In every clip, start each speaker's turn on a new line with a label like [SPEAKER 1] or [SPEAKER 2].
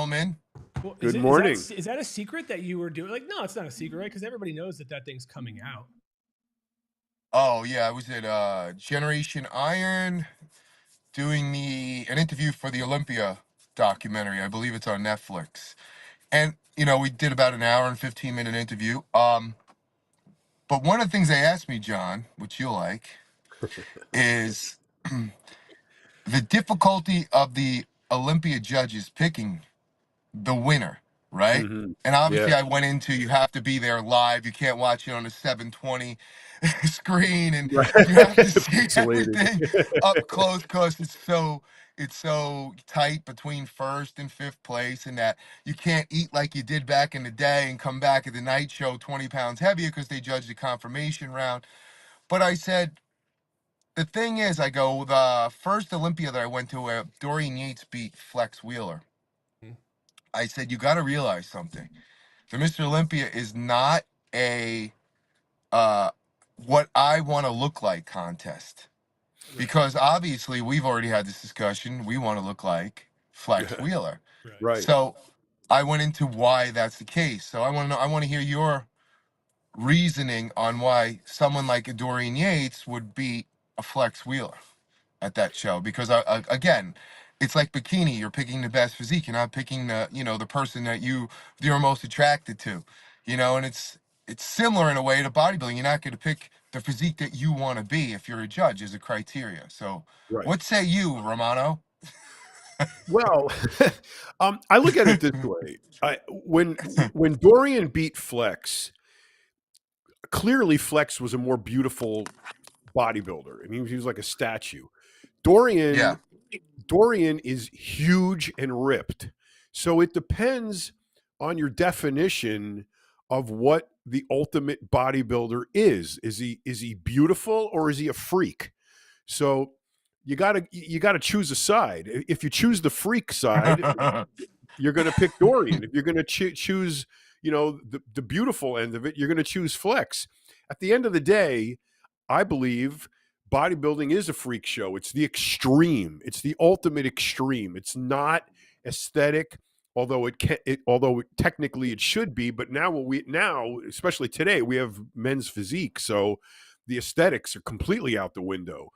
[SPEAKER 1] gentlemen.
[SPEAKER 2] Well,
[SPEAKER 3] Good morning.
[SPEAKER 2] Is that a secret that you were doing? Like, no, it's not a secret, right? Because everybody knows that thing's coming out.
[SPEAKER 1] Oh yeah, I was at Generation Iron doing an interview for the Olympia documentary. I believe it's on Netflix. And we did about an hour and 15-minute interview. But one of the things they asked me, John, which you'll like, is the difficulty of the Olympia judges picking the winner, right?
[SPEAKER 3] Mhm.
[SPEAKER 1] And obviously,
[SPEAKER 3] Yeah.
[SPEAKER 1] I went into you have to be there live. You can't watch it on a 720 screen, and
[SPEAKER 3] Right.
[SPEAKER 1] you have to see
[SPEAKER 3] Pixelated.
[SPEAKER 1] everything up close because it's so tight between first and fifth place, and that you can't eat like you did back in the day and come back at the night show 20 pounds heavier because they judged the confirmation round. But I said, the thing is, I go, the first Olympia that I went to, where Dorian Yates beat Flex Wheeler,
[SPEAKER 2] Mhm.
[SPEAKER 1] I said, you got to realize something. The Mr. Olympia is not a uh, what I want to look like contest. Because obviously we've already had this discussion. We want to look like Flex Wheeler.
[SPEAKER 3] Right.
[SPEAKER 1] So I went into why that's the case. So I want to hear your reasoning on why someone like a Dorian Yates would beat a Flex Wheeler at that show. Because again, it's like bikini. You're picking the best physique. You're not picking the person that you're most attracted to. And it's similar in a way to bodybuilding. You're not going to pick the physique that you want to be if you're a judge as a criteria. So
[SPEAKER 3] Right.
[SPEAKER 1] what say you, Romano?
[SPEAKER 3] Well, I look at it this way. When Dorian beat Flex, clearly Flex was a more beautiful bodybuilder. I mean, he was like a statue.
[SPEAKER 1] Yeah.
[SPEAKER 3] Dorian is huge and ripped. So it depends on your definition of what the ultimate bodybuilder is. Is he beautiful or is he a freak? So you gotta choose a side. If you choose the freak side, you're going to pick Dorian. If you're going to choose, the beautiful end of it, you're going to choose Flex. At the end of the day, I believe bodybuilding is a freak show. It's the extreme. It's the ultimate extreme. It's not aesthetic, although technically it should be. But now, especially today, we have men's physique, so the aesthetics are completely out the window.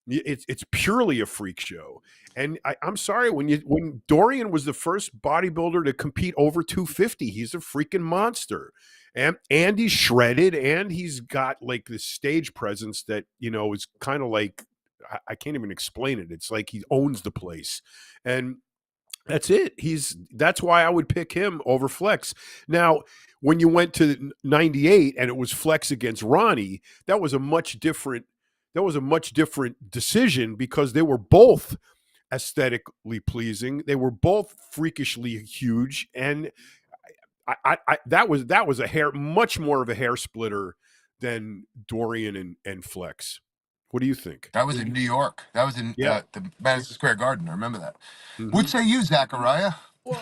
[SPEAKER 3] It's purely a freak show. And I'm sorry, when Dorian was the first bodybuilder to compete over 250, he's a freaking monster. And he's shredded, and he's got like this stage presence that, is kind of like, I can't even explain it. It's like he owns the place. And that's it. That's why I would pick him over Flex. Now, when you went to 98 and it was Flex against Ronnie, that was a much different decision because they were both aesthetically pleasing. They were both freakishly huge, and that was much more of a hair splitter than Dorian and Flex. What do you think?
[SPEAKER 1] That was in New York. That was in
[SPEAKER 3] Yeah.
[SPEAKER 1] the Madison Square Garden. I remember that.
[SPEAKER 3] Mhm.
[SPEAKER 1] What say you, Zachariah?
[SPEAKER 2] Well,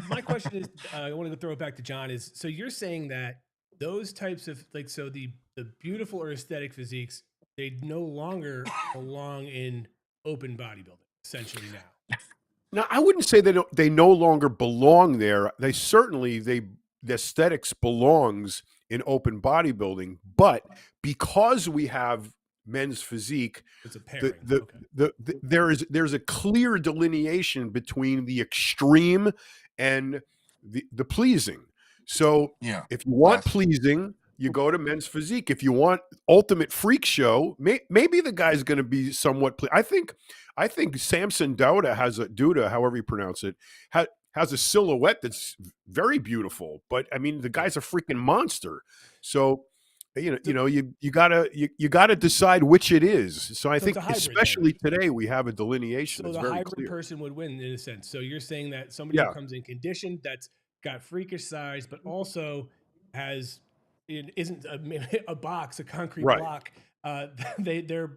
[SPEAKER 2] my question is, I wanted to throw it back to John. So you're saying that those types of the beautiful or aesthetic physiques, they no longer belong in open bodybuilding, essentially now.
[SPEAKER 3] Now, I wouldn't say they no longer belong there. The aesthetics belongs in open bodybuilding, but because we have men's physique,
[SPEAKER 2] it's a pairing.
[SPEAKER 3] there's a clear delineation between the extreme and the pleasing. So if you want pleasing, you go to men's physique. If you want ultimate freak show, maybe the guy's going to be somewhat. I think Samson Duda, however you pronounce it, has a silhouette that's very beautiful. But I mean, the guy's a freaking monster. So you gotta decide which it is. So I think, especially today, we have a delineation.
[SPEAKER 2] So
[SPEAKER 3] the
[SPEAKER 2] hybrid
[SPEAKER 3] clear.
[SPEAKER 2] Person would win in a sense. So you're saying that somebody who comes in conditioned, that's got freakish size, but also isn't a box, a concrete block. They're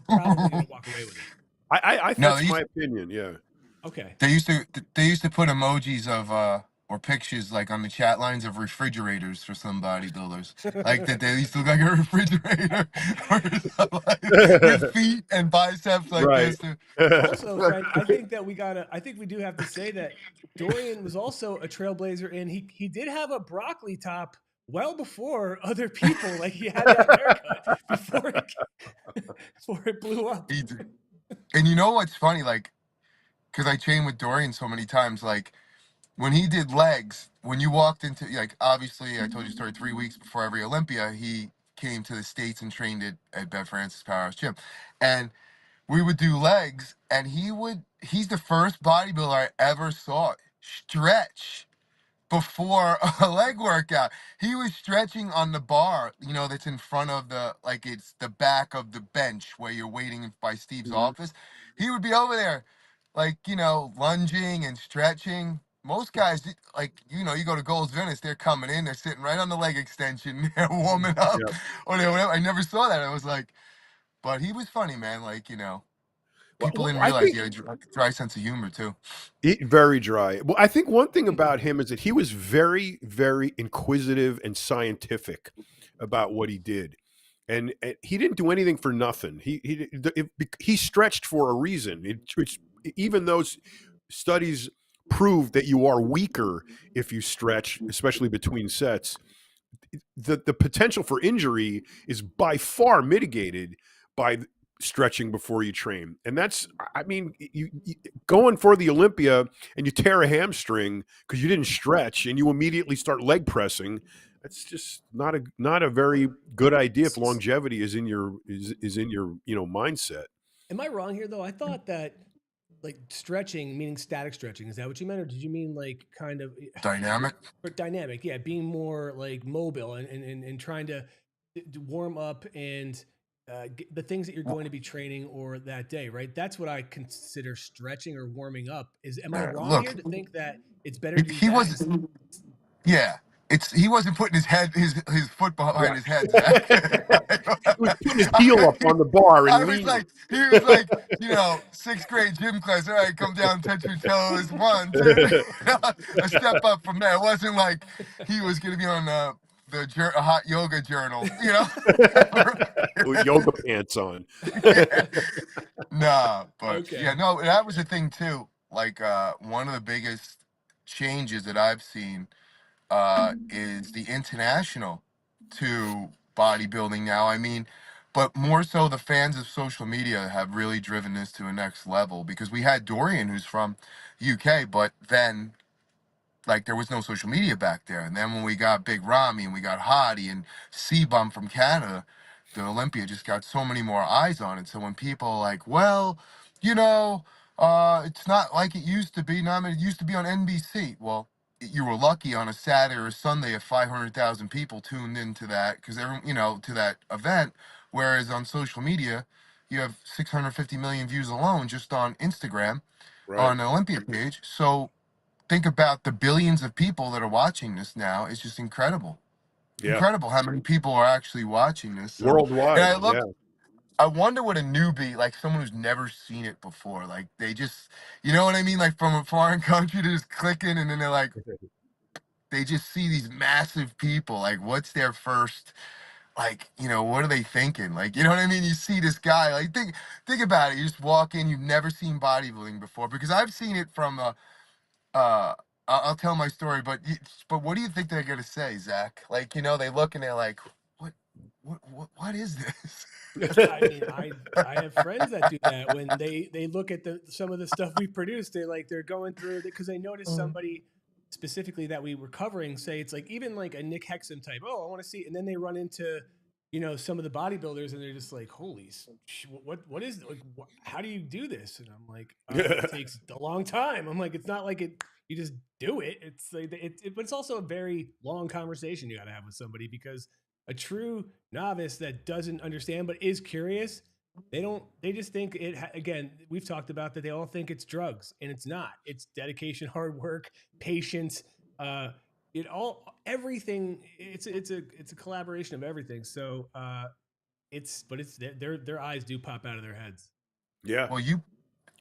[SPEAKER 2] probably going to walk away with it.
[SPEAKER 3] I that's my opinion. Yeah.
[SPEAKER 2] Okay.
[SPEAKER 1] They used to put emojis of or pictures like on the chat lines of refrigerators for some bodybuilders, like that they used to look like a refrigerator, or like, with feet and biceps like
[SPEAKER 3] Right.
[SPEAKER 1] this.
[SPEAKER 2] Also, Frank, I think that I think we do have to say that Dorian was also a trailblazer, and he did have a broccoli top well before other people. Like, he had that haircut before before it blew up.
[SPEAKER 1] And you know what's funny? Like, because I trained with Dorian so many times, like when he did legs, when you walked into, like, obviously I told you story 3 weeks before every Olympia, he came to the States and trained at Bev Francis Powerhouse Gym. And we would do legs, and he's the first bodybuilder I ever saw stretch before a leg workout. He was stretching on the bar, that's in front of like it's the back of the bench where you're waiting by Steve's office. He would be over there, like, lunging and stretching. Most guys, like, you go to Gold's Venice, they're coming in, they're sitting right on the leg extension, they're warming up,
[SPEAKER 3] Yep.
[SPEAKER 1] or they're whatever. I never saw that. I was like, but he was funny, man. Like, people
[SPEAKER 3] Well,
[SPEAKER 1] didn't
[SPEAKER 3] I
[SPEAKER 1] realize
[SPEAKER 3] think
[SPEAKER 1] he had a dry sense of humor, too.
[SPEAKER 3] very dry. Well, I think one thing about him is that he was very, very inquisitive and scientific about what he did, and he didn't do anything for nothing. He stretched for a reason. Even those studies prove that you are weaker if you stretch, especially between sets. The potential for injury is by far mitigated by stretching before you train. And that's, I mean, you going for the Olympia and you tear a hamstring because you didn't stretch and you immediately start leg pressing. That's just not a very good idea if longevity is in your mindset.
[SPEAKER 2] Am I wrong here though? I thought that, like, stretching, meaning static stretching, is that what you meant, or did you mean like kind of
[SPEAKER 1] Dynamic.
[SPEAKER 2] or dynamic? Yeah, being more like mobile and trying to warm up and the things that you're going to be training or that day, right? That's what I consider stretching or warming up. Am I wrong
[SPEAKER 1] Look,
[SPEAKER 2] here to think that it's better to do
[SPEAKER 1] he
[SPEAKER 2] that?
[SPEAKER 1] was. Yeah, he wasn't putting his foot behind
[SPEAKER 3] Right.
[SPEAKER 1] his head, Zach.
[SPEAKER 3] He was putting his heel up on the bar and
[SPEAKER 1] I was
[SPEAKER 3] leaning.
[SPEAKER 1] like, he was like, sixth grade gym class. All right, come down, touch your toes. 1, 2, 3. A step up from there. It wasn't like he was gonna be on a hot yoga journal.
[SPEAKER 3] With yoga pants on.
[SPEAKER 1] Yeah. Nah, but yeah,
[SPEAKER 2] Okay.
[SPEAKER 1] no, that was the thing too. Like, one of the biggest changes that I've seen is the international to bodybuilding now. I mean, but more so the fans of social media have really driven this to a next level, because we had Dorian, who's from UK, but then, like, there was no social media back there. And then when we got Big Ramy and we got Hottie and C-Bum from Canada, the Olympia just got so many more eyes on it. So when people are like, well, you know, it's not like it used to be. No, I mean, it used to be on NBC. Well, you were lucky on a Saturday or Sunday if 500,000 people tuned into that, because to that event. Whereas on social media, you have 650 million views alone just on Instagram
[SPEAKER 3] Right.
[SPEAKER 1] on the Olympia page. So think about the billions of people that are watching this now. It's just incredible.
[SPEAKER 3] Yeah.
[SPEAKER 1] Incredible how many people are actually watching this. So, and
[SPEAKER 3] Worldwide. Yeah.
[SPEAKER 1] I wonder what a newbie, like someone who's never seen it before, like they just, you know what I mean? Like from a foreign country, they're just clicking, and then they're like, they just see these massive people. Like, what's their first, like, what are they thinking? Like, you know what I mean? You see this guy, like, think about it. You just walk in, you've never seen bodybuilding before, because I've seen it from uh I'll tell my story, but what do you think they're gonna say, Zach? Like, they look and they're like, what is this?
[SPEAKER 2] I mean, I have friends that do that when they look at some of the stuff we produce. They're going through it because they notice somebody specifically that we were covering. Say it's like even like a Nick Hexum type. Oh, I want to see, and then they run into some of the bodybuilders, and they're just like, holy, what is like? How do you do this? And I'm like, it takes a long time. I'm like, it's not like it. You just do it. It's like but it's also a very long conversation you got to have with somebody, because a true novice that doesn't understand but is curious, they just think again, we've talked about that, they all think it's drugs, and it's not. It's dedication, hard work, patience, everything. It's a collaboration of everything. So it's their eyes do pop out of their heads.
[SPEAKER 3] Yeah.
[SPEAKER 1] Well,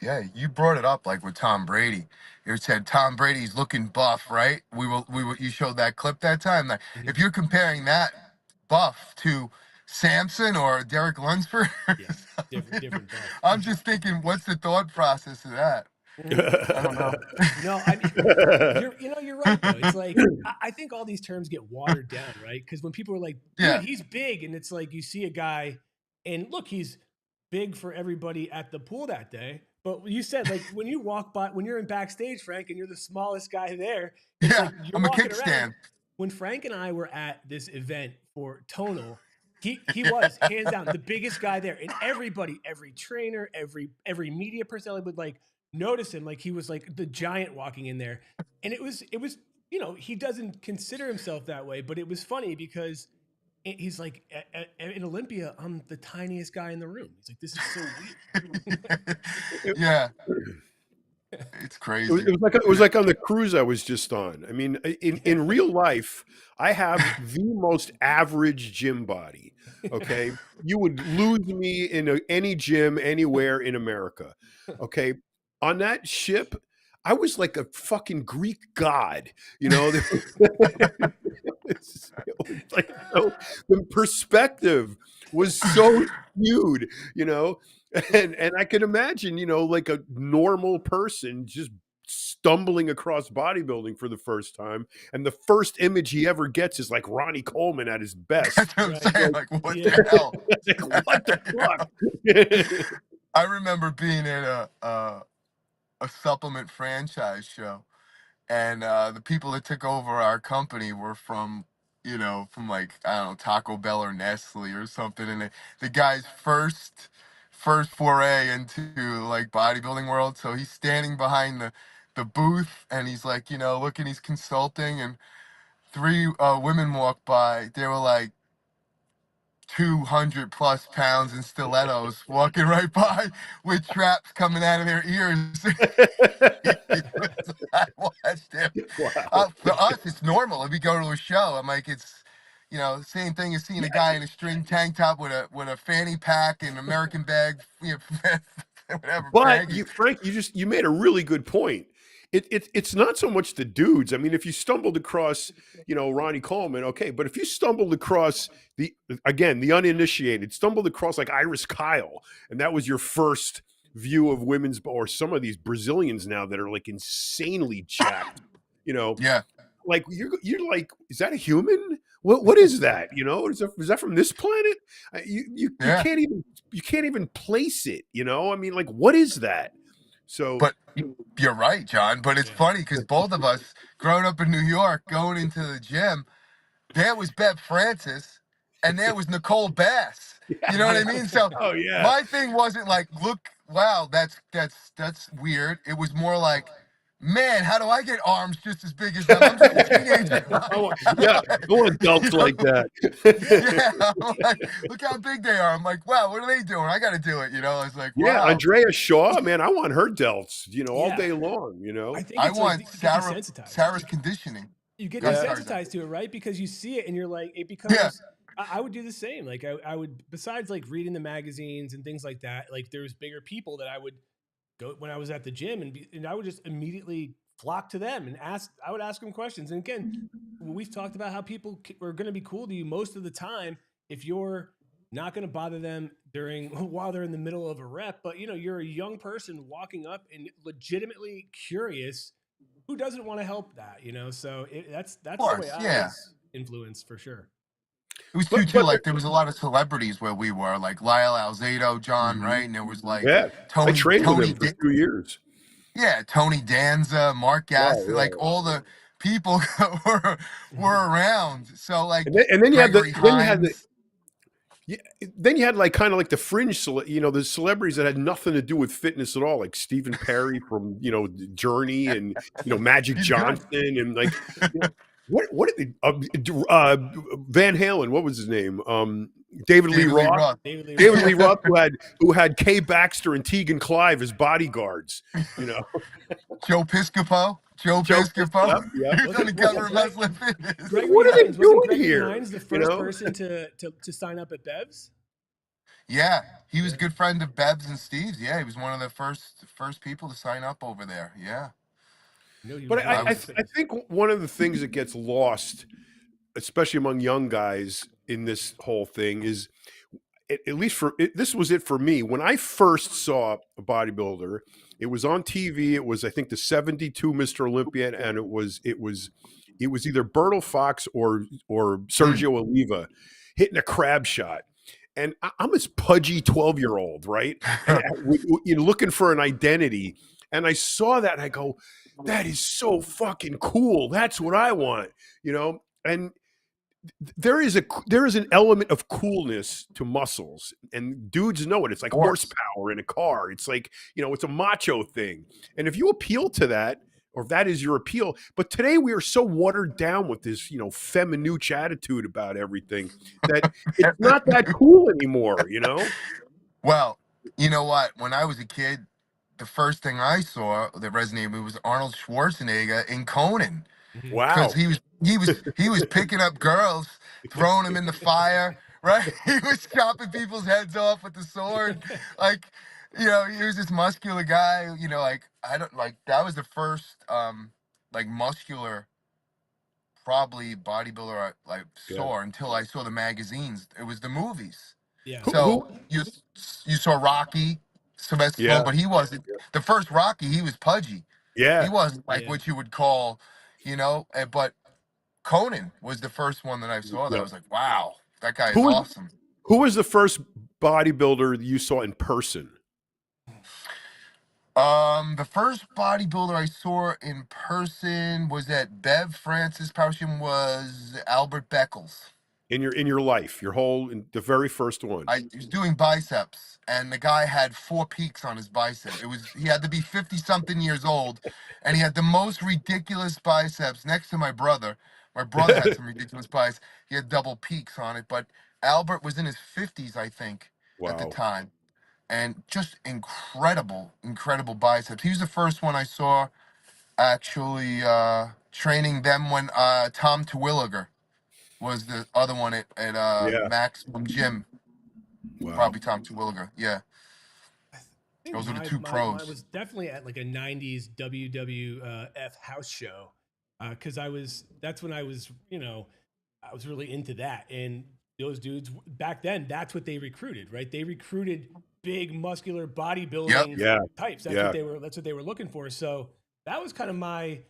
[SPEAKER 1] Yeah, you brought it up like with Tom Brady. You said Tom Brady's looking buff, right? You showed that clip that time. Like,
[SPEAKER 2] Mhm.
[SPEAKER 1] if you're comparing that buff to Samson or Derek Lunsford, or
[SPEAKER 2] Yeah,
[SPEAKER 1] something,
[SPEAKER 2] different buff.
[SPEAKER 1] I'm just thinking, what's the thought process of that? I don't know.
[SPEAKER 2] No, I mean, you're right though. It's like I think all these terms get watered down, right? Because when people are like, "Dude,
[SPEAKER 1] Yeah,
[SPEAKER 2] he's big," and it's like you see a guy, and look, he's big for everybody at the pool that day. But you said like when you walk by, when you're in backstage, Frank, and you're the smallest guy there, it's
[SPEAKER 1] yeah.
[SPEAKER 2] like you're
[SPEAKER 1] I'm a
[SPEAKER 2] walking around.
[SPEAKER 1] kickstand.
[SPEAKER 2] When Frank and I were at this event for Tonal, he
[SPEAKER 1] Yeah.
[SPEAKER 2] was hands down the biggest guy there, and everybody, every trainer, every media personnel would like notice him, like he was like the giant walking in there, and it was he doesn't consider himself that way, but it was funny because he's like in Olympia, I'm the tiniest guy in the room. He's like, this is so weird.
[SPEAKER 1] Yeah, it's crazy.
[SPEAKER 3] It was like on the cruise I was just on. I mean, in real life, I have the most average gym body. Okay, you would lose me in any gym anywhere in America. Okay, on that ship, I was like a fucking Greek god. You know, it was like so, the perspective was so skewed. You know, and I can imagine, like a normal person just stumbling across bodybuilding for the first time, and the first image he ever gets is like Ronnie Coleman at his best.
[SPEAKER 1] That's what I'm
[SPEAKER 2] Right.
[SPEAKER 1] saying.
[SPEAKER 3] Like,
[SPEAKER 1] Like, what the hell?
[SPEAKER 3] like, what the fuck?
[SPEAKER 1] I remember being at a supplement franchise show, and the people that took over our company were from, from like, I don't know, Taco Bell or Nestle or something. And the guy's first foray into like bodybuilding world. So he's standing behind the booth, and he's like, looking, he's consulting, and three women walked by. They were like 200 plus pounds in stilettos walking right by with traps coming out of their ears. I watched him.
[SPEAKER 3] Wow.
[SPEAKER 1] For us, it's normal. If we go to a show, I'm like, it's same thing as seeing a guy in a string tank top with a fanny pack and American bag, whatever,
[SPEAKER 3] But
[SPEAKER 1] baggy.
[SPEAKER 3] Frank, you made a really good point. It's not so much the dudes. I mean, if you stumbled across, Ronnie Coleman, okay, but if you stumbled across the uninitiated, stumbled across like Iris Kyle, and that was your first view of women's, or some of these Brazilians now that are like insanely jacked, you know,
[SPEAKER 1] Yeah,
[SPEAKER 3] like you're like, is that a human? What is that? Is that from this planet? You
[SPEAKER 1] yeah.
[SPEAKER 3] can't even place it. I mean, like, what is that? So
[SPEAKER 1] But you're right, John. But it's
[SPEAKER 2] Yeah.
[SPEAKER 1] funny because both of us, growing up in New York, going into the gym, there was Bev Francis and there was Nicole Bass. You know what I
[SPEAKER 2] Yeah.
[SPEAKER 1] mean? So
[SPEAKER 3] oh yeah.
[SPEAKER 1] my thing wasn't like, look, wow, that's weird. It was more like, man, how do I get arms just as big as them? I'm just a teenager.
[SPEAKER 3] Yeah, I want
[SPEAKER 1] You
[SPEAKER 3] belts
[SPEAKER 1] know?
[SPEAKER 3] like that.
[SPEAKER 1] Yeah, I'm like, look how big they are. I'm like, wow, what are they doing? I got to do it. I was like,
[SPEAKER 3] Yeah,
[SPEAKER 1] wow.
[SPEAKER 3] Andrea Shaw, man, I want her delts, all
[SPEAKER 2] Yeah.
[SPEAKER 3] day long.
[SPEAKER 2] I think
[SPEAKER 1] I
[SPEAKER 2] it's like
[SPEAKER 1] want
[SPEAKER 2] you get
[SPEAKER 1] Sarah
[SPEAKER 2] desensitized.
[SPEAKER 1] Sarah's conditioning.
[SPEAKER 2] You get
[SPEAKER 1] Go ahead, sorry, John.
[SPEAKER 2] desensitized to it, right? Because you see it and you're like, it
[SPEAKER 1] Yeah,
[SPEAKER 2] becomes. I would do the same. Like I would, besides like reading the magazines and things like that. Like there's bigger people that I would go when I was at the gym, and I would just immediately flock to them and ask. I would ask them questions. And again, we've talked about how people are going to be cool to you most of the time if you're not going to bother them during while they're in the middle of a rep. But you're a young person walking up and legitimately curious. Who doesn't want to help that? So
[SPEAKER 1] of
[SPEAKER 2] that's the way
[SPEAKER 1] course.
[SPEAKER 2] I
[SPEAKER 1] Yeah.
[SPEAKER 2] was influenced for sure.
[SPEAKER 1] It was too,
[SPEAKER 3] But
[SPEAKER 1] like, there was a lot of celebrities where we were, like Lyle Alzado, John,
[SPEAKER 3] Mhm.
[SPEAKER 1] right? And there was like
[SPEAKER 3] Yeah, I
[SPEAKER 1] Tony,
[SPEAKER 3] trained with
[SPEAKER 1] Tony,
[SPEAKER 3] him for 2 years.
[SPEAKER 1] yeah, Tony Danza, Mark Gaston,
[SPEAKER 3] Wow,
[SPEAKER 1] like all the people were around. So like
[SPEAKER 3] and then you had
[SPEAKER 1] Gregory
[SPEAKER 3] the
[SPEAKER 1] Hines.
[SPEAKER 3] yeah, then you had like kind of like the fringe, the celebrities that had nothing to do with fitness at all, like Stephen Perry from Journey, and Magic
[SPEAKER 1] He's good.
[SPEAKER 3] Johnson, and like what did Van Halen? What was his name? David Lee
[SPEAKER 1] David Lee
[SPEAKER 3] Roth.
[SPEAKER 1] Roth.
[SPEAKER 2] David Lee
[SPEAKER 3] David
[SPEAKER 2] Roth.
[SPEAKER 3] Lee Roth, who had Kay Baxter and Tegan Clive as bodyguards.
[SPEAKER 1] Joe Piscopo. Joe
[SPEAKER 3] Joe,
[SPEAKER 1] Piscopo.
[SPEAKER 3] yep, yep.
[SPEAKER 1] He was on the cover of
[SPEAKER 2] Greg,
[SPEAKER 1] Muslim Fitness.
[SPEAKER 2] Gregory
[SPEAKER 3] What are they
[SPEAKER 2] Hines wasn't
[SPEAKER 3] doing
[SPEAKER 2] Gregory
[SPEAKER 3] here?
[SPEAKER 2] Hines the first person to sign up at Bev's?
[SPEAKER 1] Yeah, he was a good friend of Beb's and Steve's. Yeah, he was one of the first people to sign up over there. Yeah,
[SPEAKER 2] No, he
[SPEAKER 3] But
[SPEAKER 2] was really
[SPEAKER 1] I
[SPEAKER 3] I
[SPEAKER 2] good
[SPEAKER 1] was.
[SPEAKER 3] I
[SPEAKER 2] friends.
[SPEAKER 3] think one of the things that gets lost, especially among young guys in this whole thing, is at least for it, this was it for me. When I first saw a bodybuilder, it was on TV. It was, I think, the '72 Mr. Olympia, and it was either Bertil Fox or
[SPEAKER 1] Mm.
[SPEAKER 3] Sergio Oliva hitting a crab shot. And I'm this pudgy 12-year-old, right? And you're looking for an identity. And I saw that and I go, that is so fucking cool. That's what I want, you know? And there is an element of coolness to muscles, and dudes know it. It's like
[SPEAKER 1] Of course.
[SPEAKER 3] horsepower in a car. It's like, it's a macho thing. And if you appeal to that, or if that is your appeal, but today we are so watered down with this, feminuche attitude about everything that it's not that cool anymore.
[SPEAKER 1] Well, you know what? When I was a kid, the first thing I saw that resonated with me was Arnold Schwarzenegger in Conan,
[SPEAKER 2] Mhm.
[SPEAKER 1] because
[SPEAKER 3] Wow.
[SPEAKER 1] he was picking up girls, throwing them in the fire, right? He was chopping people's heads off with the sword, like, he was this muscular guy. Like, I don't like that was the first like muscular probably bodybuilder I like
[SPEAKER 3] Yeah.
[SPEAKER 1] saw until I saw the magazines. It was the movies.
[SPEAKER 2] Yeah.
[SPEAKER 3] Who
[SPEAKER 1] So
[SPEAKER 3] who
[SPEAKER 1] you saw Rocky, Sylvester
[SPEAKER 3] Yeah.
[SPEAKER 1] Stallone, but he wasn't the first Rocky. He was pudgy. He
[SPEAKER 3] Yeah.
[SPEAKER 1] wasn't like
[SPEAKER 2] Yeah.
[SPEAKER 1] what you would call, But Conan was the first one that I saw that I
[SPEAKER 3] Yeah.
[SPEAKER 1] was like, wow, that guy is
[SPEAKER 3] Who was
[SPEAKER 1] awesome.
[SPEAKER 3] who was the first bodybuilder you saw in person?
[SPEAKER 1] The first bodybuilder I saw in person was at Bev Francis Powsham was Albert Beckles.
[SPEAKER 3] In your life, the very first one.
[SPEAKER 1] I was doing biceps, and the guy had 4 peaks on his bicep. He had to be 50 something years old, and he had the most ridiculous biceps next to my brother. My brother had some ridiculous biceps. He had double peaks on it, but Albert was in his 50s, I think, at the
[SPEAKER 3] Wow.
[SPEAKER 1] time, and just incredible, incredible biceps. He was the first one I saw actually training them when Tom Terwilliger was the other one at
[SPEAKER 3] Yeah.
[SPEAKER 1] Maximum Gym.
[SPEAKER 3] Wow.
[SPEAKER 1] Probably Tom Terwilliger. Yeah,
[SPEAKER 2] I think
[SPEAKER 1] those are the
[SPEAKER 2] my
[SPEAKER 1] two
[SPEAKER 2] mine
[SPEAKER 1] pros.
[SPEAKER 2] was definitely at like a '90s WWF house show, because that's when I was I was really into that. And those dudes back then, that's what they recruited, right? They recruited big, muscular
[SPEAKER 1] Yep.
[SPEAKER 2] bodybuilding
[SPEAKER 3] Yeah.
[SPEAKER 2] types.
[SPEAKER 3] Yeah.
[SPEAKER 2] That's what they were looking for. So that was kind of my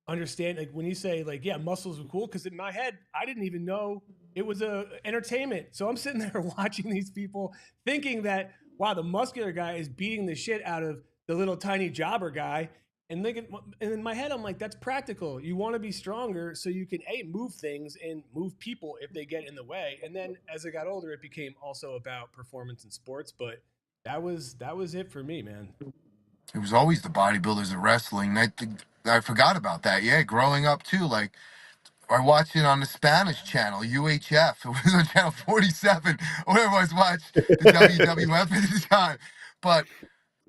[SPEAKER 2] understanding. Like when you say like, yeah, muscles were cool, because in my head, I didn't even know it was a entertainment. So I'm sitting there watching these people thinking that, wow, the muscular guy is beating the shit out of the little tiny jobber guy. And thinking, and in my head, I'm like, that's practical. You want to be stronger so you can move things and move people if they get in the way. And then as I got older, it became also about performance in sports. But that was it for me, man.
[SPEAKER 1] It was always the bodybuilders of wrestling. I forgot about that. Yeah, growing up too. Like I watched it on the Spanish channel, UHF. It was on channel 47. Where I was watched the WWF at the time. But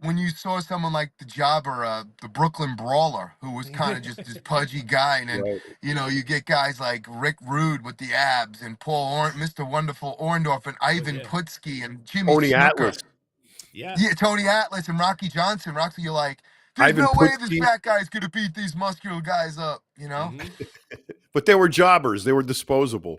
[SPEAKER 1] when you saw someone like the Jobber, the Brooklyn Brawler, who was kind of just this pudgy guy, and then
[SPEAKER 3] Right.
[SPEAKER 1] you get guys like Rick Rude with the abs, and Mr. Wonderful Orndorff, and
[SPEAKER 2] Oh
[SPEAKER 1] Ivan
[SPEAKER 2] yeah,
[SPEAKER 1] Putski, and Jimmy
[SPEAKER 3] Tony
[SPEAKER 1] Snuka.
[SPEAKER 3] Atlas,
[SPEAKER 2] yeah.
[SPEAKER 1] Yeah, Tony Atlas and Rocky Johnson. Rocky, you're like, there's
[SPEAKER 3] Ivan
[SPEAKER 1] no way this
[SPEAKER 3] Putski,
[SPEAKER 1] fat guy's gonna beat these muscular guys up, you know?
[SPEAKER 2] Hmm.
[SPEAKER 3] but they were jobbers. They were disposable.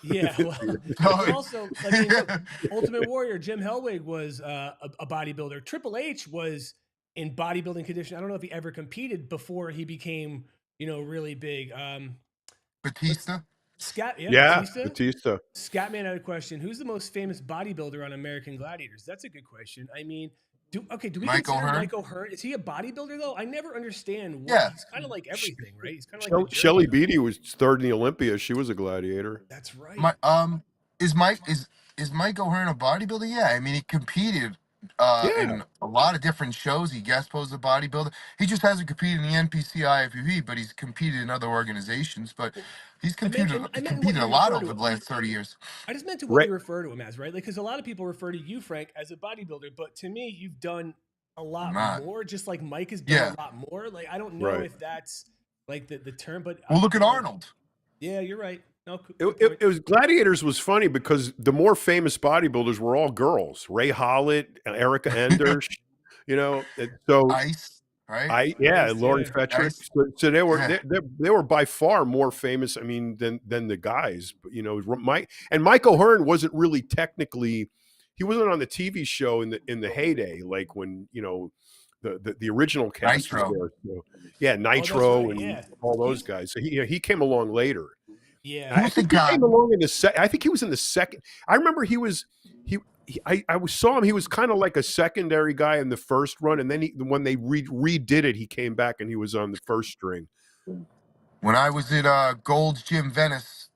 [SPEAKER 2] Yeah, well,
[SPEAKER 1] So,
[SPEAKER 2] but also, I mean, look, Ultimate Warrior Jim Hellwig was a bodybuilder. Triple H was in bodybuilding condition. I don't know if he ever competed before he became, really big. Let's
[SPEAKER 1] Batista.
[SPEAKER 2] Yeah,
[SPEAKER 3] Yeah,
[SPEAKER 2] Batista.
[SPEAKER 3] Batista.
[SPEAKER 2] Scatman had a question. Who's the most famous bodybuilder on American Gladiators? That's a good question. I mean, do we
[SPEAKER 1] Mike
[SPEAKER 2] consider
[SPEAKER 1] O'Hearn.
[SPEAKER 2] Mike O'Hearn? Is he a bodybuilder though? I never understand what
[SPEAKER 1] Yeah.
[SPEAKER 2] he's kind of like everything, right? He's kind of like the
[SPEAKER 3] Shelly
[SPEAKER 2] journeyman.
[SPEAKER 3] Beatty was third in the Olympia. She was a gladiator.
[SPEAKER 2] That's right.
[SPEAKER 1] My is Mike is Mike O'Hearn a bodybuilder? Yeah, I mean he competed
[SPEAKER 3] Yeah,
[SPEAKER 1] in a lot of different shows. He guest posed as a bodybuilder. He just hasn't competed in the NPC IFUE, but he's competed in other organizations. But
[SPEAKER 2] Well,
[SPEAKER 1] he's
[SPEAKER 2] I meant in what
[SPEAKER 1] competed a
[SPEAKER 2] you
[SPEAKER 1] lot
[SPEAKER 2] refer to
[SPEAKER 1] over the
[SPEAKER 2] him.
[SPEAKER 1] last 30 years.
[SPEAKER 2] I just meant to what
[SPEAKER 3] Ray,
[SPEAKER 2] you refer to him as, right? Like, because a lot of people refer to you, Frank, as a bodybuilder, but to me, you've done a
[SPEAKER 1] I'm
[SPEAKER 2] lot
[SPEAKER 1] not.
[SPEAKER 2] more. Just like Mike has done a
[SPEAKER 1] Yeah.
[SPEAKER 2] lot more. Like, I don't know
[SPEAKER 3] right.
[SPEAKER 2] if that's like the term, but
[SPEAKER 1] Well, look at Arnold.
[SPEAKER 2] yeah, you're right. No, good point.
[SPEAKER 3] It was Gladiators was funny because the more famous bodybuilders were all girls. Ray Hollett, Erica Enders, so
[SPEAKER 1] Ice, right?
[SPEAKER 2] Ice,
[SPEAKER 3] Lori
[SPEAKER 2] yeah.
[SPEAKER 3] Fetrick.
[SPEAKER 1] Ice.
[SPEAKER 3] So they were
[SPEAKER 1] Yeah.
[SPEAKER 3] they were by far more famous. I mean, than the guys. But, Mike O'Hearn wasn't really technically. He wasn't on the TV show in the heyday, like when the original cast was
[SPEAKER 1] Nitro.
[SPEAKER 3] there. So, yeah,
[SPEAKER 2] Oh, that's
[SPEAKER 3] Nitro
[SPEAKER 2] right.
[SPEAKER 3] and
[SPEAKER 2] Yeah.
[SPEAKER 3] all those
[SPEAKER 2] He's
[SPEAKER 3] guys. So he came along later.
[SPEAKER 2] yeah.
[SPEAKER 3] I
[SPEAKER 1] Who's the
[SPEAKER 3] think he
[SPEAKER 1] guy?
[SPEAKER 3] came along in the I think he was in the second. I remember I saw him. He was kind of like a secondary guy in the first run, and then when they redid it, he came back and he was on the first string.
[SPEAKER 1] When I was at Gold's Gym Venice,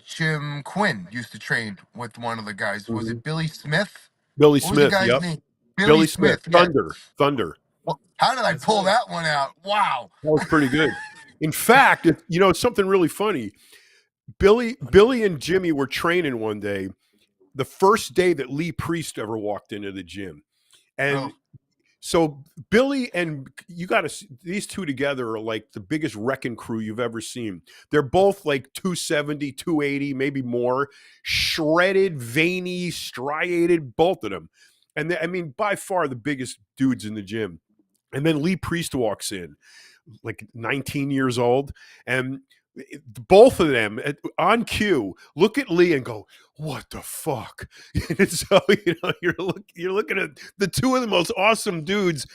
[SPEAKER 1] Jim Quinn used to train with one of the guys. Was
[SPEAKER 3] Mhm.
[SPEAKER 1] it Billy Smith?
[SPEAKER 3] Billy
[SPEAKER 1] What was the
[SPEAKER 3] Smith,
[SPEAKER 1] guy's
[SPEAKER 3] yep.
[SPEAKER 1] name? Billy
[SPEAKER 3] Billy Smith,
[SPEAKER 1] Smith. Yeah.
[SPEAKER 3] Thunder.
[SPEAKER 1] Well, how did I
[SPEAKER 2] That's
[SPEAKER 1] pull
[SPEAKER 2] right.
[SPEAKER 1] that one out? Wow.
[SPEAKER 3] That was pretty good. In fact, it's something really funny. Billy and Jimmy were training one day, the first day that Lee Priest ever walked into the gym,
[SPEAKER 1] Oh,
[SPEAKER 3] and so Billy and these two together are like the biggest wrecking crew you've ever seen. They're both like 270, 280, maybe more, shredded, veiny, striated, both of them. And I mean, by far the biggest dudes in the gym. And then Lee Priest walks in, like 19 years old, and both of them on cue look at Lee and go, "What the fuck?" And so you're looking at the two of the most awesome dudes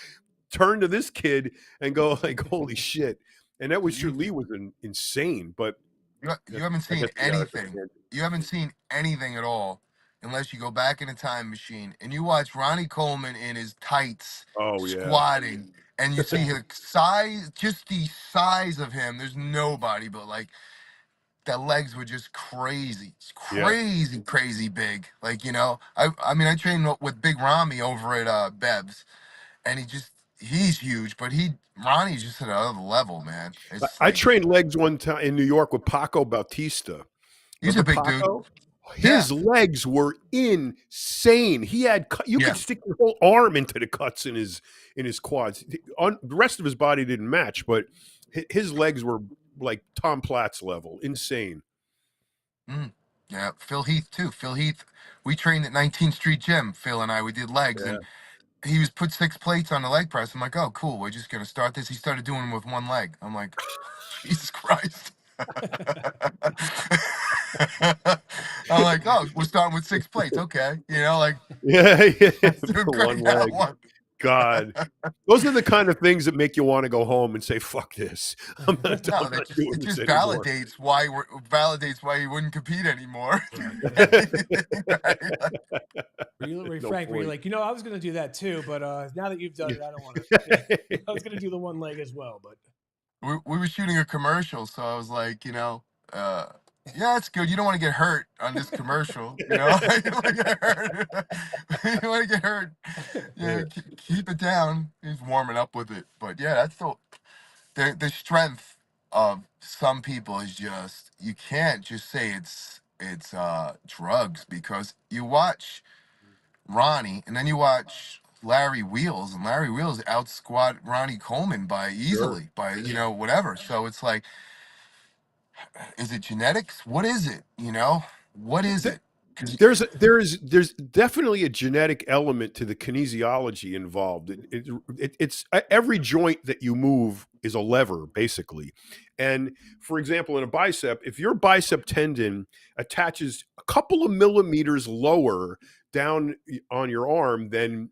[SPEAKER 3] turn to this kid and go like, "Holy shit!" And that was true.
[SPEAKER 1] you
[SPEAKER 3] Lee was insane, but
[SPEAKER 1] you haven't
[SPEAKER 3] I
[SPEAKER 1] seen
[SPEAKER 3] guess we got it.
[SPEAKER 1] anything. You haven't seen anything at all unless you go back in a time machine and you watch Ronnie Coleman in his tights
[SPEAKER 3] Oh yeah,
[SPEAKER 1] squatting and you see his size, just the size of him. There's nobody but like the legs were just crazy. It's
[SPEAKER 3] yeah.
[SPEAKER 1] crazy, crazy big. Like, I mean I trained with Big Rami over at Bev's and he's huge, but Ronnie's just at another level, man. It's
[SPEAKER 3] I
[SPEAKER 1] like
[SPEAKER 3] trained legs one time in New York with Paco Bautista.
[SPEAKER 1] he's a
[SPEAKER 3] Remember
[SPEAKER 1] big dude.
[SPEAKER 3] Paco?
[SPEAKER 1] Yeah.
[SPEAKER 3] His legs were insane. He had you
[SPEAKER 1] Yeah.
[SPEAKER 3] could stick your whole arm into the cuts in his quads. The rest of his body didn't match, but his legs were like Tom Platz level, insane.
[SPEAKER 1] Mm. Yeah, Phil Heath too. Phil Heath, we trained at 19th Street Gym. Phil and I, we did legs,
[SPEAKER 3] Yeah.
[SPEAKER 1] and he was put 6 plates on the leg press. I'm like, oh, cool. We're just gonna start this. He started doing them with one leg. I'm like, Jesus Christ. I'm like, oh, we're starting with 6 plates. Okay, like
[SPEAKER 3] Yeah, yeah.
[SPEAKER 1] let's do a
[SPEAKER 3] For one
[SPEAKER 1] great that
[SPEAKER 3] leg.
[SPEAKER 1] one.
[SPEAKER 3] God. Those are the kind of things that make you want to go home and say, fuck this. I'm
[SPEAKER 1] No,
[SPEAKER 3] not doing
[SPEAKER 1] it
[SPEAKER 3] this
[SPEAKER 1] just
[SPEAKER 3] anymore.
[SPEAKER 1] validates why you wouldn't compete anymore.
[SPEAKER 3] No
[SPEAKER 2] Frank, were you
[SPEAKER 3] point.
[SPEAKER 2] like, I was going to do that too, but now that you've done it, I don't want to. I was going to do the one leg as well, but
[SPEAKER 1] We were shooting a commercial, so I was like, yeah, it's good. You don't want to get hurt on this commercial, you don't want to get hurt. You don't want to get hurt. Yeah, keep it down. He's warming up with it, but yeah, that's the strength of some people is just you can't just say it's drugs because you watch Ronnie and then you watch Larry Wheels and Larry Wheels out squat Ronnie Coleman by
[SPEAKER 3] Sure.
[SPEAKER 1] easily by whatever. So it's like, is it genetics? What is it? What is
[SPEAKER 3] Th-
[SPEAKER 1] it? 'Cause
[SPEAKER 3] there's definitely a genetic element to the kinesiology involved. It's every joint that you move is a lever basically. And for example, in a bicep, if your bicep tendon attaches a couple of millimeters lower down on your arm than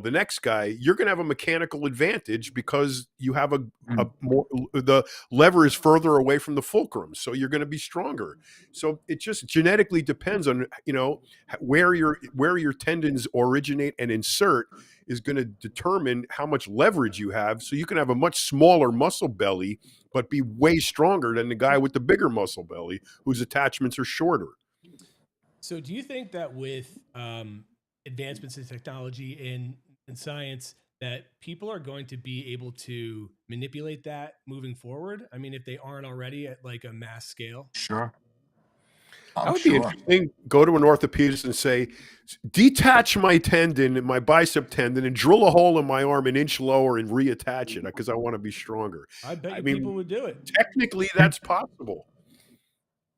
[SPEAKER 3] the next guy, you're going to have a mechanical advantage because you have a more the lever is further away from the fulcrum, so you're going to be stronger. So it just genetically depends on where your tendons originate and insert is going to determine how much leverage you have. So you can have a much smaller muscle belly, but be way stronger than the guy with the bigger muscle belly whose attachments are shorter.
[SPEAKER 2] So, do you think that with advancements in technology and science, that people are going to be able to manipulate that moving forward? I mean, if they aren't already at like a mass scale.
[SPEAKER 1] sure.
[SPEAKER 3] That
[SPEAKER 1] I'm
[SPEAKER 3] would be
[SPEAKER 1] sure.
[SPEAKER 3] interesting. Go to an orthopedist and say, detach my tendon, my bicep tendon, and drill a hole in my arm an inch lower and reattach it because I want to be stronger.
[SPEAKER 2] I bet
[SPEAKER 3] I
[SPEAKER 2] you
[SPEAKER 3] mean,
[SPEAKER 2] people would do it.
[SPEAKER 3] technically, that's possible.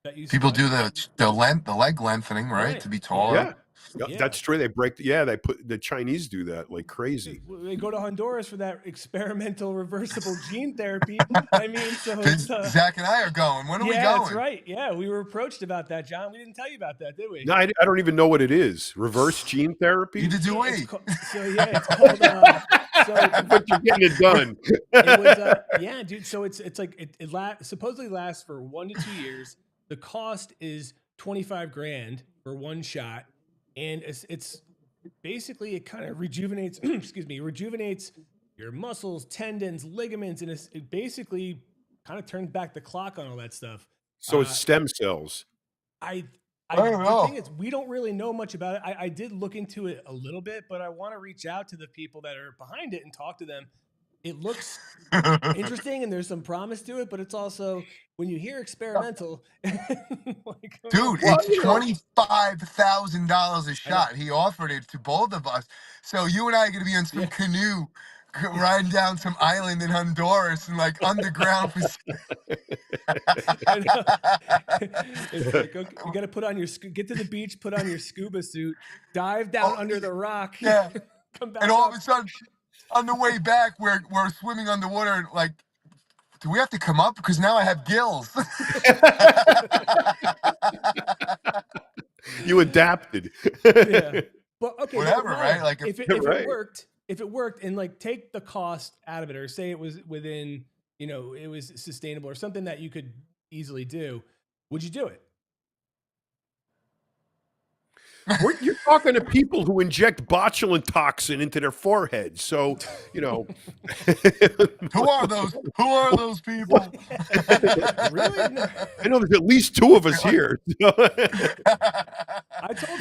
[SPEAKER 2] that you
[SPEAKER 1] People do
[SPEAKER 2] stretch.
[SPEAKER 1] the leg lengthening, right, to be taller.
[SPEAKER 3] Yeah, that's true. They break. They put the Chinese do that like crazy.
[SPEAKER 2] They go to Honduras for that experimental reversible gene therapy. I mean, so it's
[SPEAKER 1] Zach and I are going. When are we going?
[SPEAKER 2] Yeah, that's right. Yeah, we were approached about that, John. We didn't tell you about that, did we?
[SPEAKER 3] No, I don't even know what it is. Reverse gene therapy.
[SPEAKER 1] Neither do we.
[SPEAKER 2] It's called.
[SPEAKER 3] But you're getting it done.
[SPEAKER 2] It was yeah, dude. So it's like it supposedly lasts for 1 to 2 years. The cost is 25 grand for one shot, and it's basically, it kind of rejuvenates. Rejuvenates your muscles, tendons, ligaments, and it basically kind of turns back the clock on all that stuff.
[SPEAKER 3] So it's stem cells.
[SPEAKER 1] I don't know.
[SPEAKER 2] The thing is, we don't really know much about it. I did look into it a little bit, but I want to reach out to the people that are behind it and talk to them. It looks interesting and there's some promise to it, but it's also, when you hear experimental, like,
[SPEAKER 1] dude, it's $25,000 a shot. He offered it to both of us. So you and I are going to be on some canoe riding down some island in Honduras and like underground.
[SPEAKER 2] It's like, okay, you got to put on your, get to the beach, put on your scuba suit, dive down under the rock.
[SPEAKER 1] Yeah.
[SPEAKER 2] Come back
[SPEAKER 1] and all
[SPEAKER 2] up.
[SPEAKER 1] of a sudden, on the way back, we're swimming underwater and like, do we have to come up? Because now I have gills.
[SPEAKER 2] You adapted. Yeah. But okay,
[SPEAKER 1] whatever, right? Like
[SPEAKER 2] if it worked, and like, take the cost out of it, or say it was within, it was sustainable or something that you could easily do, would you do it?
[SPEAKER 3] You're talking to people who inject botulinum toxin into their foreheads. So,
[SPEAKER 1] who are those people?
[SPEAKER 2] Really? No.
[SPEAKER 3] I know there's at least two of us here.
[SPEAKER 2] I told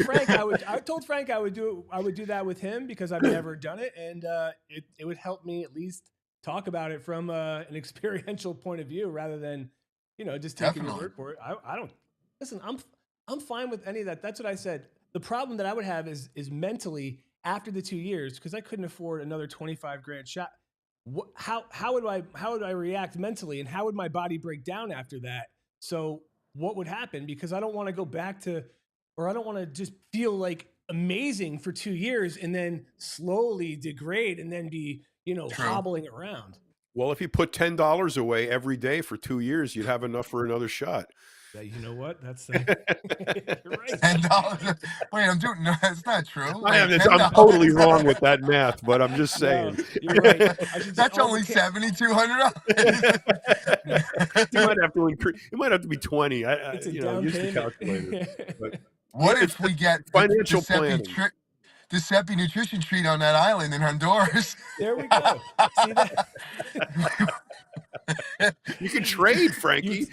[SPEAKER 2] Frank I would do that with him, because I've never done it, and it would help me at least talk about it from an experiential point of view, rather than just taking your word for it. I don't listen. I'm fine with any of that. That's what I said. The problem that I would have is mentally, after the 2 years, because I couldn't afford another 25 grand shot. How would I react mentally, and how would my body break down after that? So what would happen? Because I don't want to go back to, or I don't want to just feel like amazing for 2 years and then slowly degrade and then be, hobbling around.
[SPEAKER 3] Well, if you put $10 away every day for 2 years, you'd have enough for another shot.
[SPEAKER 2] You know what? That's
[SPEAKER 1] you're right. $10. Wait, I'm doing. No, that's not true.
[SPEAKER 3] I'm totally wrong with that math, but I'm just saying.
[SPEAKER 2] No, you're right.
[SPEAKER 1] That's only $7,200.
[SPEAKER 3] You might have to increase. It might have to be 20.
[SPEAKER 2] It's a down
[SPEAKER 3] use
[SPEAKER 2] payment.
[SPEAKER 3] the calculator. But
[SPEAKER 1] what if we get
[SPEAKER 3] financial planning?
[SPEAKER 1] Giuseppe nutrition treat on that island in Honduras?
[SPEAKER 2] There we go. See that?
[SPEAKER 3] You can trade, Frankie.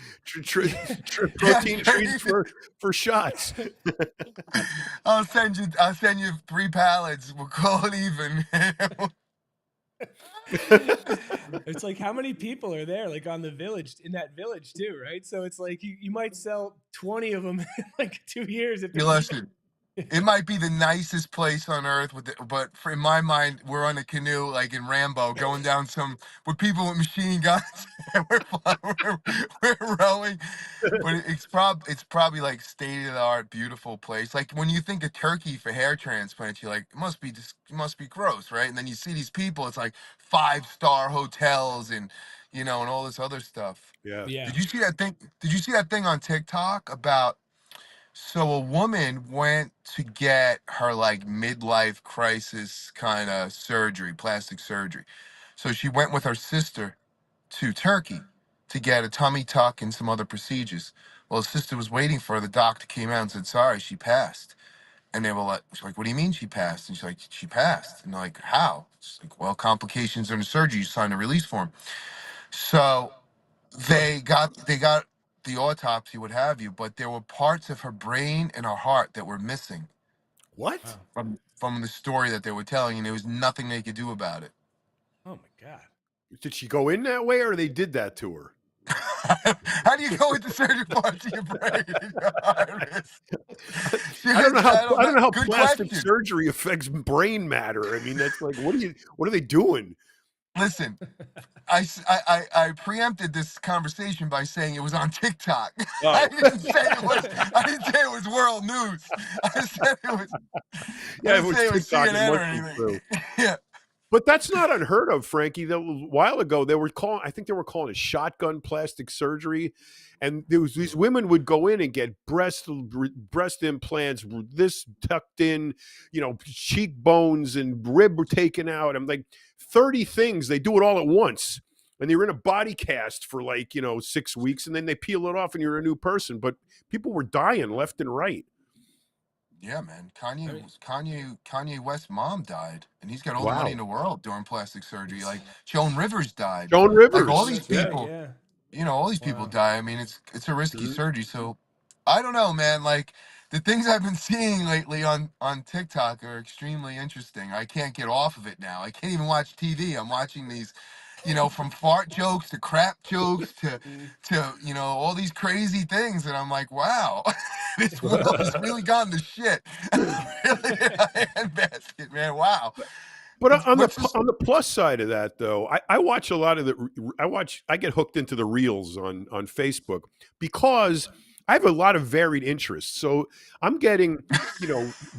[SPEAKER 3] Protein treats for shots.
[SPEAKER 1] I'll send you 3 pallets. We'll call it even.
[SPEAKER 2] It's like, how many people are there, like, in that village too, right? So it's like you might sell 20 of them in like 2 years. If
[SPEAKER 1] listen, it might be the nicest place on earth, but in my mind, we're on a canoe like in Rambo, going down with people with machine guns. And we're rowing, but it's probably like state of the art, beautiful place. Like when you think of Turkey for hair transplants, you're like, it must be gross, right? And then you see these people, it's like 5-star hotels and and all this other stuff.
[SPEAKER 3] Yeah.
[SPEAKER 1] Did you see that thing? Did you see that thing on TikTok about? So a woman went to get her like midlife crisis kind of surgery, plastic surgery. So she went with her sister to Turkey to get a tummy tuck and some other procedures. Well, his sister was waiting for her. The doctor came out and said, sorry, she passed. And they were she's like, what do you mean she passed? And she's like, she passed. And they're like, how? She's like, well, complications in the surgery, you signed a release form. So they got the autopsy, what have you, but there were parts of her brain and her heart that were missing.
[SPEAKER 3] What?
[SPEAKER 1] From the story that they were telling, and there was nothing they could do about it.
[SPEAKER 2] Oh my God.
[SPEAKER 3] Did she go in that way, or they did that to her?
[SPEAKER 1] How do you go with the surgery parts of your brain?
[SPEAKER 3] I don't know how plastic
[SPEAKER 1] question.
[SPEAKER 3] surgery affects brain matter. I mean, that's like, what are they doing?
[SPEAKER 1] listen, I preempted this conversation by saying it was on TikTok. I
[SPEAKER 3] Oh,
[SPEAKER 1] didn't say it was. I didn't say it was world news. I said it was. I
[SPEAKER 3] yeah, if
[SPEAKER 1] didn't
[SPEAKER 3] it was
[SPEAKER 1] say it was
[SPEAKER 3] TikTok, it
[SPEAKER 1] CNN or
[SPEAKER 3] must be
[SPEAKER 1] anything.
[SPEAKER 3] true.
[SPEAKER 1] Yeah.
[SPEAKER 3] But that's not unheard of, Frankie. A while ago, they were calling. I think they were calling it shotgun plastic surgery, and there was these women would go in and get breast implants, this tucked in, cheekbones and rib were taken out. I'm like 30 things. They do it all at once, and they're in a body cast for 6 weeks, and then they peel it off, and you're a new person. But people were dying left and right.
[SPEAKER 1] Yeah, man.
[SPEAKER 2] I mean,
[SPEAKER 1] Kanye West's mom died, and he's got all the money in
[SPEAKER 3] Wow,
[SPEAKER 1] the world doing plastic surgery.
[SPEAKER 2] it's
[SPEAKER 1] Like Joan Rivers died.
[SPEAKER 3] Joan
[SPEAKER 1] Like all
[SPEAKER 2] oh,
[SPEAKER 3] Rivers.
[SPEAKER 1] these
[SPEAKER 2] that's
[SPEAKER 3] Yeah.
[SPEAKER 2] right.
[SPEAKER 1] people,
[SPEAKER 2] Yeah.
[SPEAKER 1] all these people
[SPEAKER 2] Wow.
[SPEAKER 1] die. I mean, it's a risky
[SPEAKER 3] Mhm.
[SPEAKER 1] surgery. So I don't know, man. Like the things I've been seeing lately on TikTok are extremely interesting. I can't get off of it now. I can't even watch TV. I'm watching these, from fart jokes to crap jokes to
[SPEAKER 2] Mm.
[SPEAKER 1] all these crazy things, and I'm like, wow, this world has really gone to shit. Really, in basket, man. Wow.
[SPEAKER 3] But
[SPEAKER 1] It's
[SPEAKER 3] on the
[SPEAKER 1] what's this?
[SPEAKER 3] on the plus side of that, though, I watch a lot of I get hooked into the reels on Facebook because I have a lot of varied interests. So I'm getting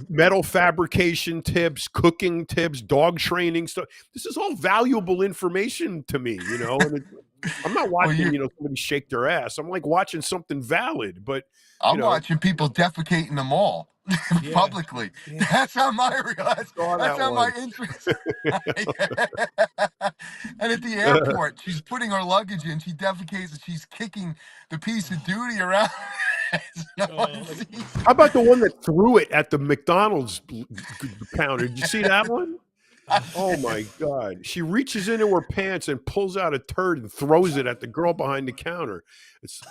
[SPEAKER 3] metal fabrication tips, cooking tips, dog training stuff. This is all valuable information to me, and I'm not
[SPEAKER 1] Well,
[SPEAKER 3] watching somebody shake their ass. I'm like watching something valid, but you
[SPEAKER 1] I'm
[SPEAKER 3] know
[SPEAKER 1] watching people defecate in the mall
[SPEAKER 2] Yeah.
[SPEAKER 1] publicly.
[SPEAKER 2] Yeah.
[SPEAKER 1] That's not my real.
[SPEAKER 3] saw
[SPEAKER 1] That's
[SPEAKER 3] that
[SPEAKER 1] not my
[SPEAKER 3] one.
[SPEAKER 1] interest. And at the airport, she's putting her luggage in. She defecates and she's kicking the piece of duty around. No one
[SPEAKER 2] Like
[SPEAKER 1] sees
[SPEAKER 3] How
[SPEAKER 1] it.
[SPEAKER 3] about the one that threw it at the McDonald's counter? Did you see that one? Oh my God. She reaches into her pants and pulls out a turd and throws it at the girl behind the counter. It's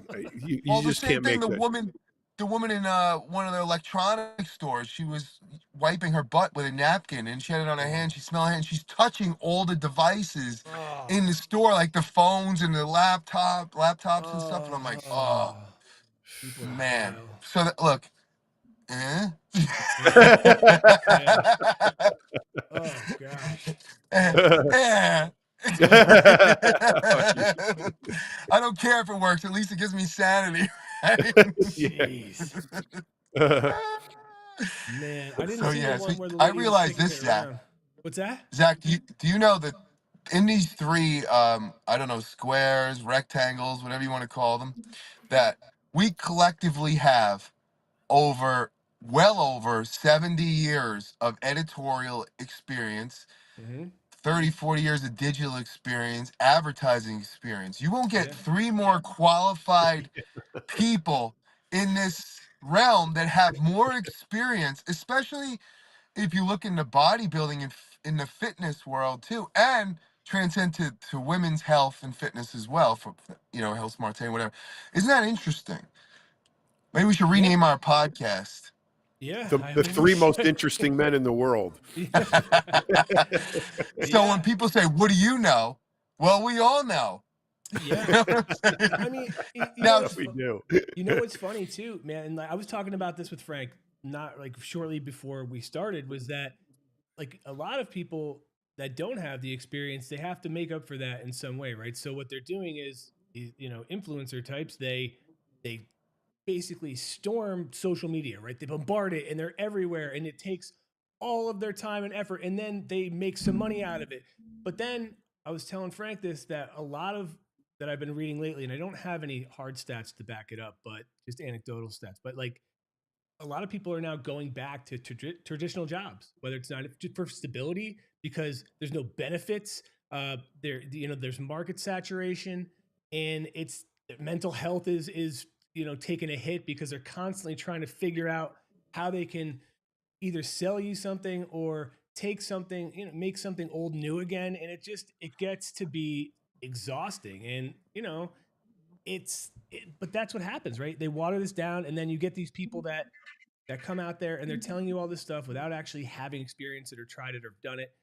[SPEAKER 1] Well,
[SPEAKER 3] you
[SPEAKER 1] the
[SPEAKER 3] just
[SPEAKER 1] same
[SPEAKER 3] can't
[SPEAKER 1] thing.
[SPEAKER 3] make that.
[SPEAKER 1] The woman in one of the electronic stores. She was wiping her butt with a napkin, and she had it on her hand. She smelled it, and she's touching all the devices in
[SPEAKER 2] oh,
[SPEAKER 1] the store, like the phones and the laptops and stuff. And I'm like, oh
[SPEAKER 2] oh, people are
[SPEAKER 1] man.
[SPEAKER 2] vile.
[SPEAKER 1] So look, eh?
[SPEAKER 2] Yeah. Yeah. Oh gosh.
[SPEAKER 1] Eh, eh.
[SPEAKER 3] Oh,
[SPEAKER 1] I don't care if it works. At least it gives me sanity. Right?
[SPEAKER 3] yeah.
[SPEAKER 2] Jeez. Man, I didn't
[SPEAKER 1] So
[SPEAKER 2] see the
[SPEAKER 1] yeah, so
[SPEAKER 2] one where the
[SPEAKER 1] I
[SPEAKER 2] lady was
[SPEAKER 1] realized
[SPEAKER 2] kicking
[SPEAKER 1] this,
[SPEAKER 2] it
[SPEAKER 1] Zach.
[SPEAKER 2] around. What's that?
[SPEAKER 1] Zach, do you know that in these three, I don't know, squares, rectangles, whatever you want to call them, that we collectively have over, well over 70 years of editorial experience,
[SPEAKER 2] Mm-hmm.
[SPEAKER 1] 30, 40 years of digital experience, advertising experience. You won't get
[SPEAKER 2] Yeah.
[SPEAKER 1] three more qualified people in this realm that have more experience, especially if you look into bodybuilding and in the fitness world too, and transcend to women's health and fitness as well, for health smart whatever. Isn't that interesting? Maybe we should
[SPEAKER 2] Yeah.
[SPEAKER 1] rename our podcast.
[SPEAKER 2] Yeah.
[SPEAKER 3] the
[SPEAKER 2] I
[SPEAKER 3] the
[SPEAKER 2] mean, we
[SPEAKER 3] three most
[SPEAKER 2] should.
[SPEAKER 3] interesting men in the world.
[SPEAKER 1] So when
[SPEAKER 2] Yeah.
[SPEAKER 1] people say, "What do you know?" Well, we all know. You
[SPEAKER 2] Yeah.
[SPEAKER 1] know what I'm
[SPEAKER 2] I
[SPEAKER 1] saying?
[SPEAKER 2] mean,
[SPEAKER 1] Now,
[SPEAKER 3] We do.
[SPEAKER 2] what's funny too, man. And like, I was talking about this with Frank, not like shortly before we started, was that like a lot of people that don't have the experience, they have to make up for that in some way, right? So what they're doing is, influencer types, they basically storm social media, right? They bombard it and they're everywhere and it takes all of their time and effort and then they make some money out of it. But then I was telling Frank this, that a lot of that I've been reading lately, and I don't have any hard stats to back it up, but just anecdotal stats. But like a lot of people are now going back to traditional jobs, whether it's not just for stability because there's no benefits. There's market saturation, and it's mental health is taking a hit because they're constantly trying to figure out how they can either sell you something or take something, make something old new again, and it gets to be exhausting, and but that's what happens, right? They water this down, and then you get these people that come out there and they're telling you all this stuff without actually having experienced it or tried it or done it.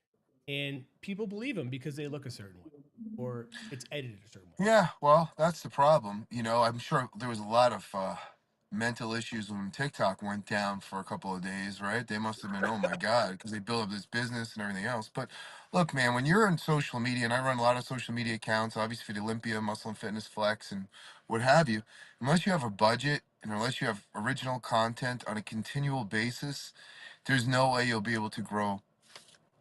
[SPEAKER 2] And people believe them because they look a certain way or it's edited a certain way.
[SPEAKER 1] yeah, well, that's the problem. I'm sure there was a lot of mental issues when TikTok went down for a couple of days, right? They must have been, oh my God, because they built up this business and everything else. But look, man, when you're in social media, and I run a lot of social media accounts, obviously for the Olympia, Muscle and Fitness Flex, and what have you, unless you have a budget and unless you have original content on a continual basis, there's no way you'll be able to grow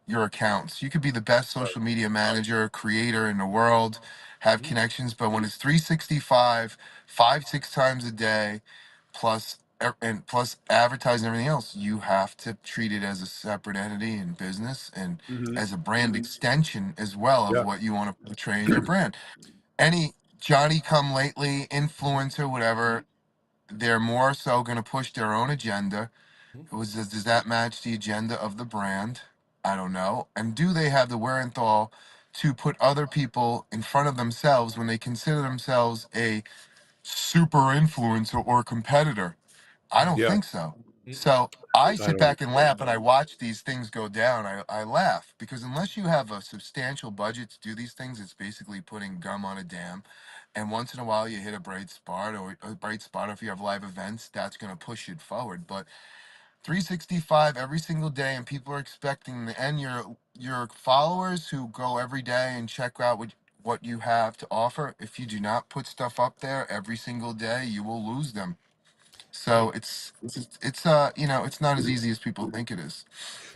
[SPEAKER 1] your accounts. You could be the best social media manager, creator in the world, have connections, but when it's 365, 5, 6 times a day, plus and plus advertising and everything else, you have to treat it as a separate entity in business and
[SPEAKER 3] Mm-hmm.
[SPEAKER 1] as a brand extension as well of
[SPEAKER 3] Yeah.
[SPEAKER 1] what you want to portray in your brand. Any Johnny come lately influencer, whatever, they're more so going to push their own agenda. Does that match the agenda of the brand? I don't know. And do they have the wherewithal to put other people in front of themselves when they consider themselves a super influencer or competitor? I don't
[SPEAKER 3] Yeah.
[SPEAKER 1] think so. So I
[SPEAKER 3] I
[SPEAKER 1] sit
[SPEAKER 3] don't.
[SPEAKER 1] back and laugh and I watch these things go down. I laugh because unless you have a substantial budget to do these things, it's basically putting gum on a dam. And once in a while you hit a bright spot, or if you have live events, that's going to push it forward. But 365 every single day, and people are expecting, and your followers who go every day and check out what you have to offer, if you do not put stuff up there every single day, you will lose them. So
[SPEAKER 2] Right.
[SPEAKER 1] it's not as easy as people think it is.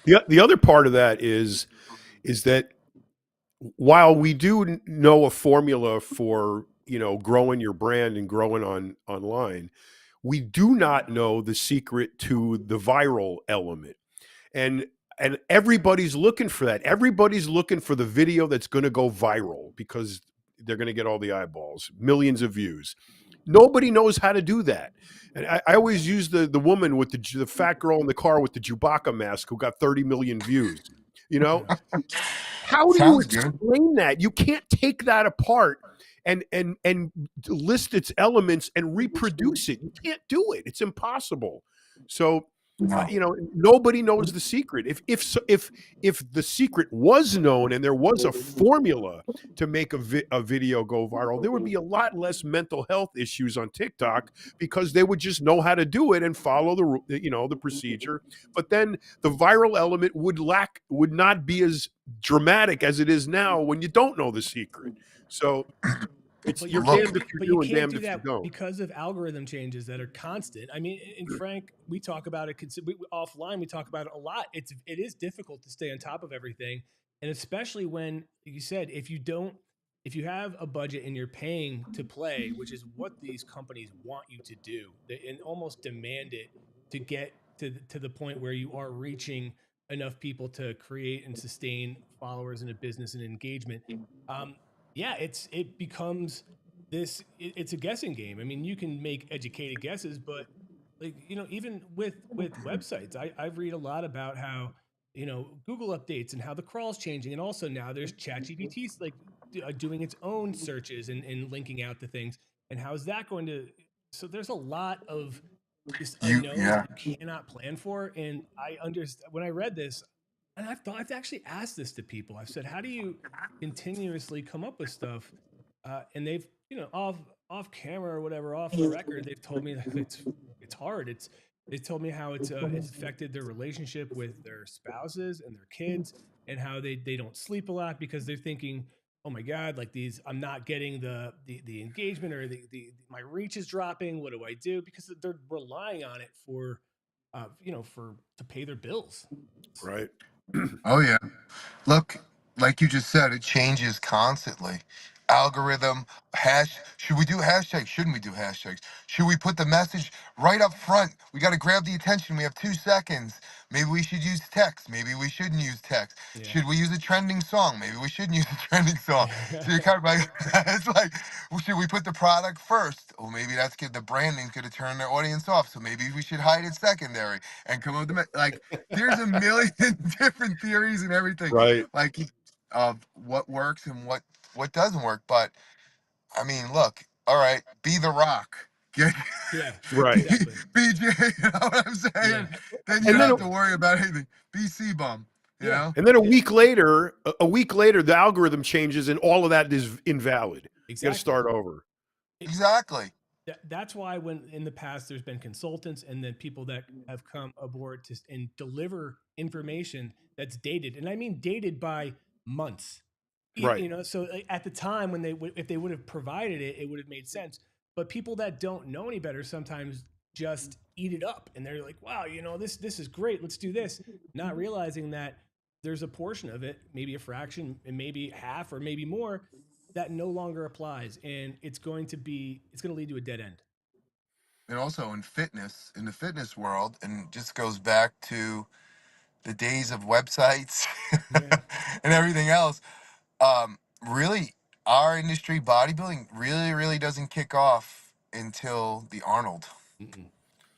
[SPEAKER 3] The other part of that is that while we do know a formula for growing your brand and growing online, we do not know the secret to the viral element. And everybody's looking for that. Everybody's looking for the video that's going to go viral because they're going to get all the eyeballs, millions of views. Nobody knows how to do that. And I always use the woman with the fat girl in the car with the Chewbacca mask who got 30 million views. You know, how do you
[SPEAKER 1] Sounds good.
[SPEAKER 3] explain that? You can't take that apart and list its elements and reproduce it. You can't do it. It's impossible. So,
[SPEAKER 1] No.
[SPEAKER 3] nobody knows the secret. If the secret was known and there was a formula to make a video go viral, there would be a lot less mental health issues on TikTok because they would just know how to do it and follow the procedure. But then the viral element would not be as dramatic as it is now when you don't know the secret. So it's
[SPEAKER 2] But
[SPEAKER 3] you're
[SPEAKER 2] you
[SPEAKER 1] Look,
[SPEAKER 3] damned
[SPEAKER 2] can't
[SPEAKER 3] if you're
[SPEAKER 2] but you
[SPEAKER 3] doing,
[SPEAKER 2] can't
[SPEAKER 3] damned
[SPEAKER 2] do
[SPEAKER 3] if you
[SPEAKER 2] that
[SPEAKER 3] don't.
[SPEAKER 2] because of algorithm changes that are constant. I mean, and Frank, we talk about it offline. We talk about it a lot. It is difficult to stay on top of everything, and especially when you said if you have a budget and you're paying to play, which is what these companies want you to do, and almost demand it to get to the point where you are reaching enough people to create and sustain followers in a business and engagement. Um, yeah, it becomes it's a guessing game. I mean, you can make educated guesses, but like, even with websites, I read a lot about how, Google updates and how the crawl's changing. And also now there's ChatGPT like doing its own searches and linking out to things. And how is that going to, so there's a lot of just unknowns that
[SPEAKER 1] yeah.
[SPEAKER 2] you cannot plan for. And I understand when I read this, and I've actually asked this to people. I've said, how do you continuously come up with stuff? And they've, off camera or whatever, off the record, they've told me that it's hard. They told me how it's affected their relationship with their spouses and their kids, and how they don't sleep a lot because they're thinking, oh my God, like I'm not getting the engagement, or my reach is dropping. What do I do? Because they're relying on it for, to pay their bills.
[SPEAKER 3] Right.
[SPEAKER 1] Oh yeah. Look, like you just said, it changes constantly. Algorithm, should we do hashtags? Shouldn't we do hashtags? Should we put the message right up front? We got to grab the attention. We have 2 seconds. Maybe we should use text. Maybe we shouldn't use text.
[SPEAKER 2] Yeah.
[SPEAKER 1] Should we use a trending song? Maybe we shouldn't use a trending song. So you're kind of like, it's like, well, should we put the product first? Or maybe that's good. The branding's going to turn their audience off. So maybe we should hide it secondary and come up with like, there's a million different theories and everything
[SPEAKER 3] Right.
[SPEAKER 1] like of what works and what doesn't work. But I mean, look, all right, be the Rock, get
[SPEAKER 2] Yeah,
[SPEAKER 1] be,
[SPEAKER 3] Right.
[SPEAKER 2] exactly.
[SPEAKER 1] BJ. You know what I'm
[SPEAKER 2] Yeah.
[SPEAKER 1] saying? Then you
[SPEAKER 3] And
[SPEAKER 1] don't
[SPEAKER 3] then
[SPEAKER 1] have to worry about anything. Be C-Bum, you
[SPEAKER 2] Yeah.
[SPEAKER 1] know?
[SPEAKER 3] and then
[SPEAKER 2] Yeah.
[SPEAKER 3] a week later, the algorithm changes and all of that is invalid. You got to
[SPEAKER 2] Exactly.
[SPEAKER 3] start over.
[SPEAKER 2] It,
[SPEAKER 1] Exactly.
[SPEAKER 2] that's why when in the past there's been consultants and then people that have come aboard to and deliver information that's dated, and I mean dated by months.
[SPEAKER 3] Right.
[SPEAKER 2] You know, so at the time when if they would have provided it, it would have made sense. But people that don't know any better sometimes just eat it up, and they're like, "Wow, you know, this is great. Let's do this," not realizing that there's a portion of it, maybe a fraction, and maybe half, or maybe more, that no longer applies, and it's going to lead to a dead end.
[SPEAKER 1] And also in fitness, in the fitness world, and just goes back to the days of websites
[SPEAKER 2] Yeah.
[SPEAKER 1] and everything else. Really, our industry, bodybuilding, really doesn't kick off until the Arnold.
[SPEAKER 2] Mm-mm.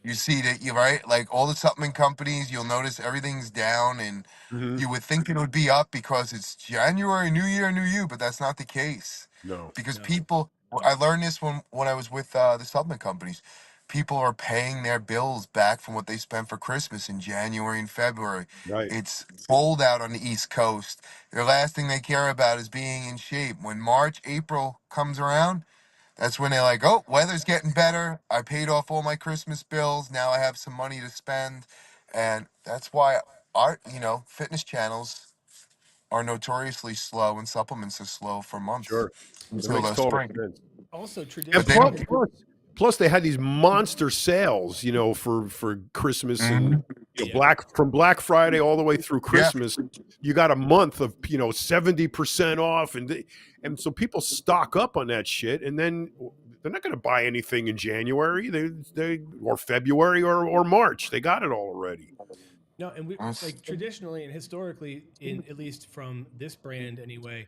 [SPEAKER 1] You see that, you right, like all the supplement companies, you'll notice everything's down, and
[SPEAKER 3] Hmm.
[SPEAKER 1] you would think it would be up because it's January, New Year, New You, but that's not the case.
[SPEAKER 3] No.
[SPEAKER 1] Because
[SPEAKER 2] No.
[SPEAKER 1] people, I learned this when I was with the supplement companies. People are paying their bills back from what they spent for Christmas in January and February.
[SPEAKER 3] Right.
[SPEAKER 1] It's cold out on the East Coast. The last thing they care about is being in shape. When March, April comes around, that's when they're like, oh, weather's getting better. I paid off all my Christmas bills. Now I have some money to spend. And that's why our, fitness channels are notoriously slow and supplements are slow for months
[SPEAKER 3] Sure. That
[SPEAKER 1] until
[SPEAKER 3] makes
[SPEAKER 1] the
[SPEAKER 3] total
[SPEAKER 1] spring.
[SPEAKER 3] sense.
[SPEAKER 2] Also,
[SPEAKER 3] And
[SPEAKER 1] But they
[SPEAKER 2] traditionally,
[SPEAKER 1] don't.
[SPEAKER 3] plus they had these monster sales, for Christmas and
[SPEAKER 1] Mhm.
[SPEAKER 2] yeah,
[SPEAKER 3] Black Friday all the way through
[SPEAKER 1] Yeah.
[SPEAKER 3] Christmas. You got a month of 70% off, and so people stock up on that shit, and then they're not going to buy anything in January, they or February or March. They got it all already.
[SPEAKER 2] no, and we
[SPEAKER 1] That's-
[SPEAKER 2] like traditionally and historically, in at least from this brand anyway,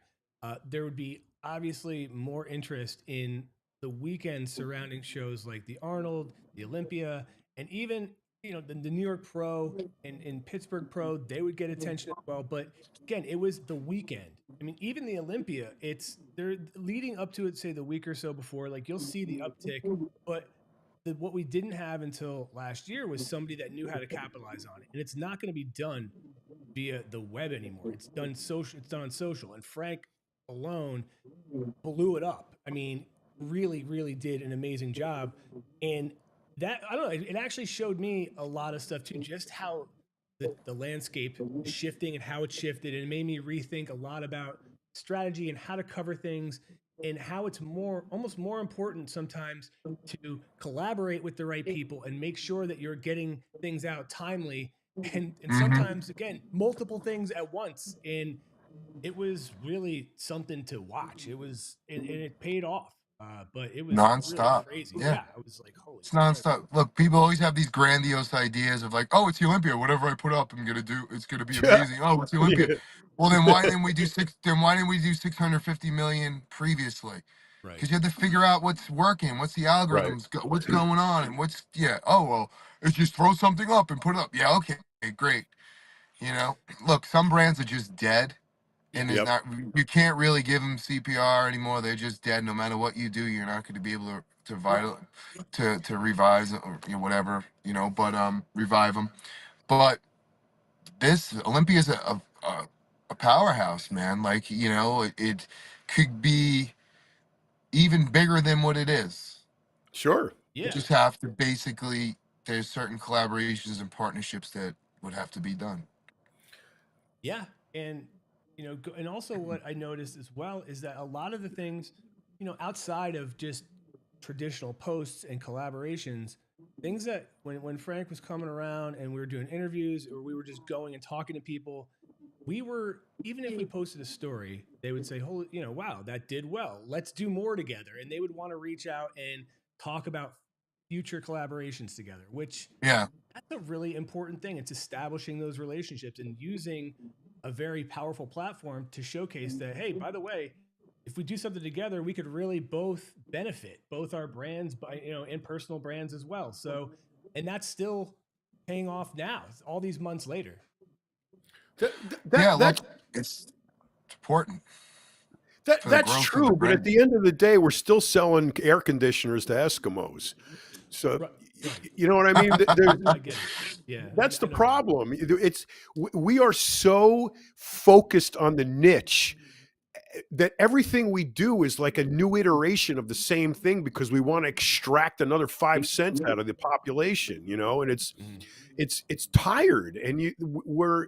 [SPEAKER 2] there would be obviously more interest in the weekend surrounding shows like the Arnold, the Olympia, and even the New York Pro and in Pittsburgh Pro. They would get attention as well, but again, it was the weekend. I mean, even the Olympia, it's they're leading up to it, say the week or so before, like you'll see the uptick, but what we didn't have until last year was somebody that knew how to capitalize on it, and it's not going to be done via the web anymore. It's done social. It's done on social, and Frank alone blew it up. I mean, really did an amazing job, and that I don't know. It actually showed me a lot of stuff too, just how the landscape is shifting and how it shifted, and it made me rethink a lot about strategy and how to cover things, and how it's almost more important sometimes to collaborate with the right people and make sure that you're getting things out timely, and
[SPEAKER 1] mhm.
[SPEAKER 2] sometimes again multiple things at once. And it was really something to watch. It was, and it paid off. But it was really
[SPEAKER 1] Nonstop.
[SPEAKER 2] crazy.
[SPEAKER 1] Yeah.
[SPEAKER 2] Yeah, I was like, holy
[SPEAKER 1] It's
[SPEAKER 2] shit.
[SPEAKER 1] nonstop. Look, people always have these grandiose ideas of like, oh, it's the Olympia. Whatever I put up, it's gonna be
[SPEAKER 3] Yeah.
[SPEAKER 1] amazing. Oh, it's the Olympia.
[SPEAKER 3] Yeah.
[SPEAKER 1] Well, then why didn't we do six? Then why didn't we do 650 million previously?
[SPEAKER 2] Right.
[SPEAKER 1] Because you have to figure out what's working, what's the
[SPEAKER 3] Right.
[SPEAKER 1] algorithms, what's going on, and what's yeah. Oh well, it's just throw something up and put it up. Yeah, okay, great. You know, look, some brands are just dead,
[SPEAKER 2] Yeah.
[SPEAKER 1] and there's
[SPEAKER 3] Yep.
[SPEAKER 1] not you can't really give them CPR anymore. They're just dead. No matter what you do, you're not going to be able to vital to revise or whatever, but revive them. But this Olympia is a powerhouse, man. Like, it could be even bigger than what it is.
[SPEAKER 3] Sure.
[SPEAKER 1] You
[SPEAKER 2] Yeah.
[SPEAKER 1] just have to basically, there's certain collaborations and partnerships that would have to be done.
[SPEAKER 2] Yeah. And, and also what I noticed as well is that a lot of the things, outside of just traditional posts and collaborations, things that when Frank was coming around and we were doing interviews or we were just going and talking to people, we were, even if we posted a story, they would say, holy, wow, that did well. Let's do more together. And they would want to reach out and talk about future collaborations together, which
[SPEAKER 1] Yeah.
[SPEAKER 2] that's a really important thing. It's establishing those relationships and using a very powerful platform to showcase that, hey, by the way, if we do something together, we could really both benefit both our brands by, and personal brands as well. So, and that's still paying off now, all these months later.
[SPEAKER 1] Yeah,
[SPEAKER 3] That's
[SPEAKER 1] look, it's important for the
[SPEAKER 3] that's
[SPEAKER 1] growth of the
[SPEAKER 3] true, but at
[SPEAKER 1] brand.
[SPEAKER 3] the end of the day, we're still selling air conditioners to Eskimos. So
[SPEAKER 2] Right. Right.
[SPEAKER 3] you know what I mean? There's
[SPEAKER 2] I get it. Yeah.
[SPEAKER 3] That's
[SPEAKER 2] I
[SPEAKER 3] the
[SPEAKER 2] know what you mean.
[SPEAKER 3] problem. We are so focused on the niche, that everything we do is like a new iteration of the same thing because we want to extract another 5 cents out of the population, you know, and it's tired. And we're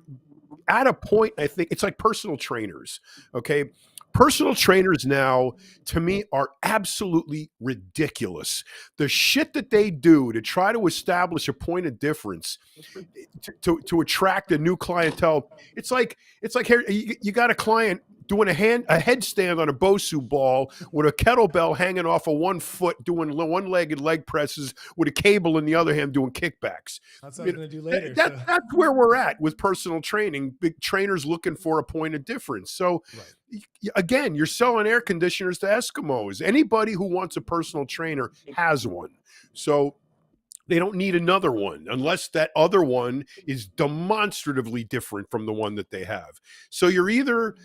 [SPEAKER 3] at a point, I think it's like personal trainers. Okay. Personal trainers now, to me, are absolutely ridiculous. The shit that they do to try to establish a point of difference to attract a new clientele. It's like here you got a client doing a headstand on a Bosu ball with a kettlebell hanging off of 1 foot, doing one-legged leg presses with a cable in the other hand doing kickbacks.
[SPEAKER 2] That's what I was going to do later.
[SPEAKER 3] That's where we're at with personal training. Big trainers looking for a point of difference. So again, you're selling air conditioners to Eskimos. Anybody who wants a personal trainer has one. So they don't need another one unless that other one is demonstratively different from the one that they have. So you're either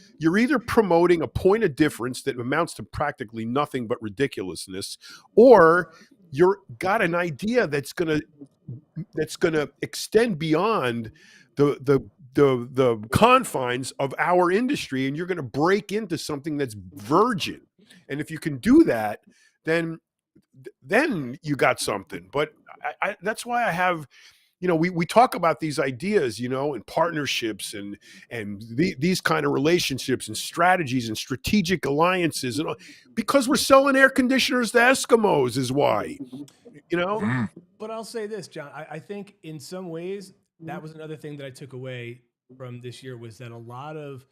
[SPEAKER 3] promoting a point of difference that amounts to practically nothing but ridiculousness, or you're got an idea that's gonna extend beyond the confines of our industry, and you're gonna break into something that's virgin. And if you can do that, then you got something. But that's why I have, you know, we talk about these ideas, you know, and partnerships and these kind of relationships and strategies and strategic alliances, and all, because we're selling air conditioners to Eskimos is why, you know.
[SPEAKER 2] But I'll say this, John, I think in some ways that was another thing that I took away from this year, was that a lot of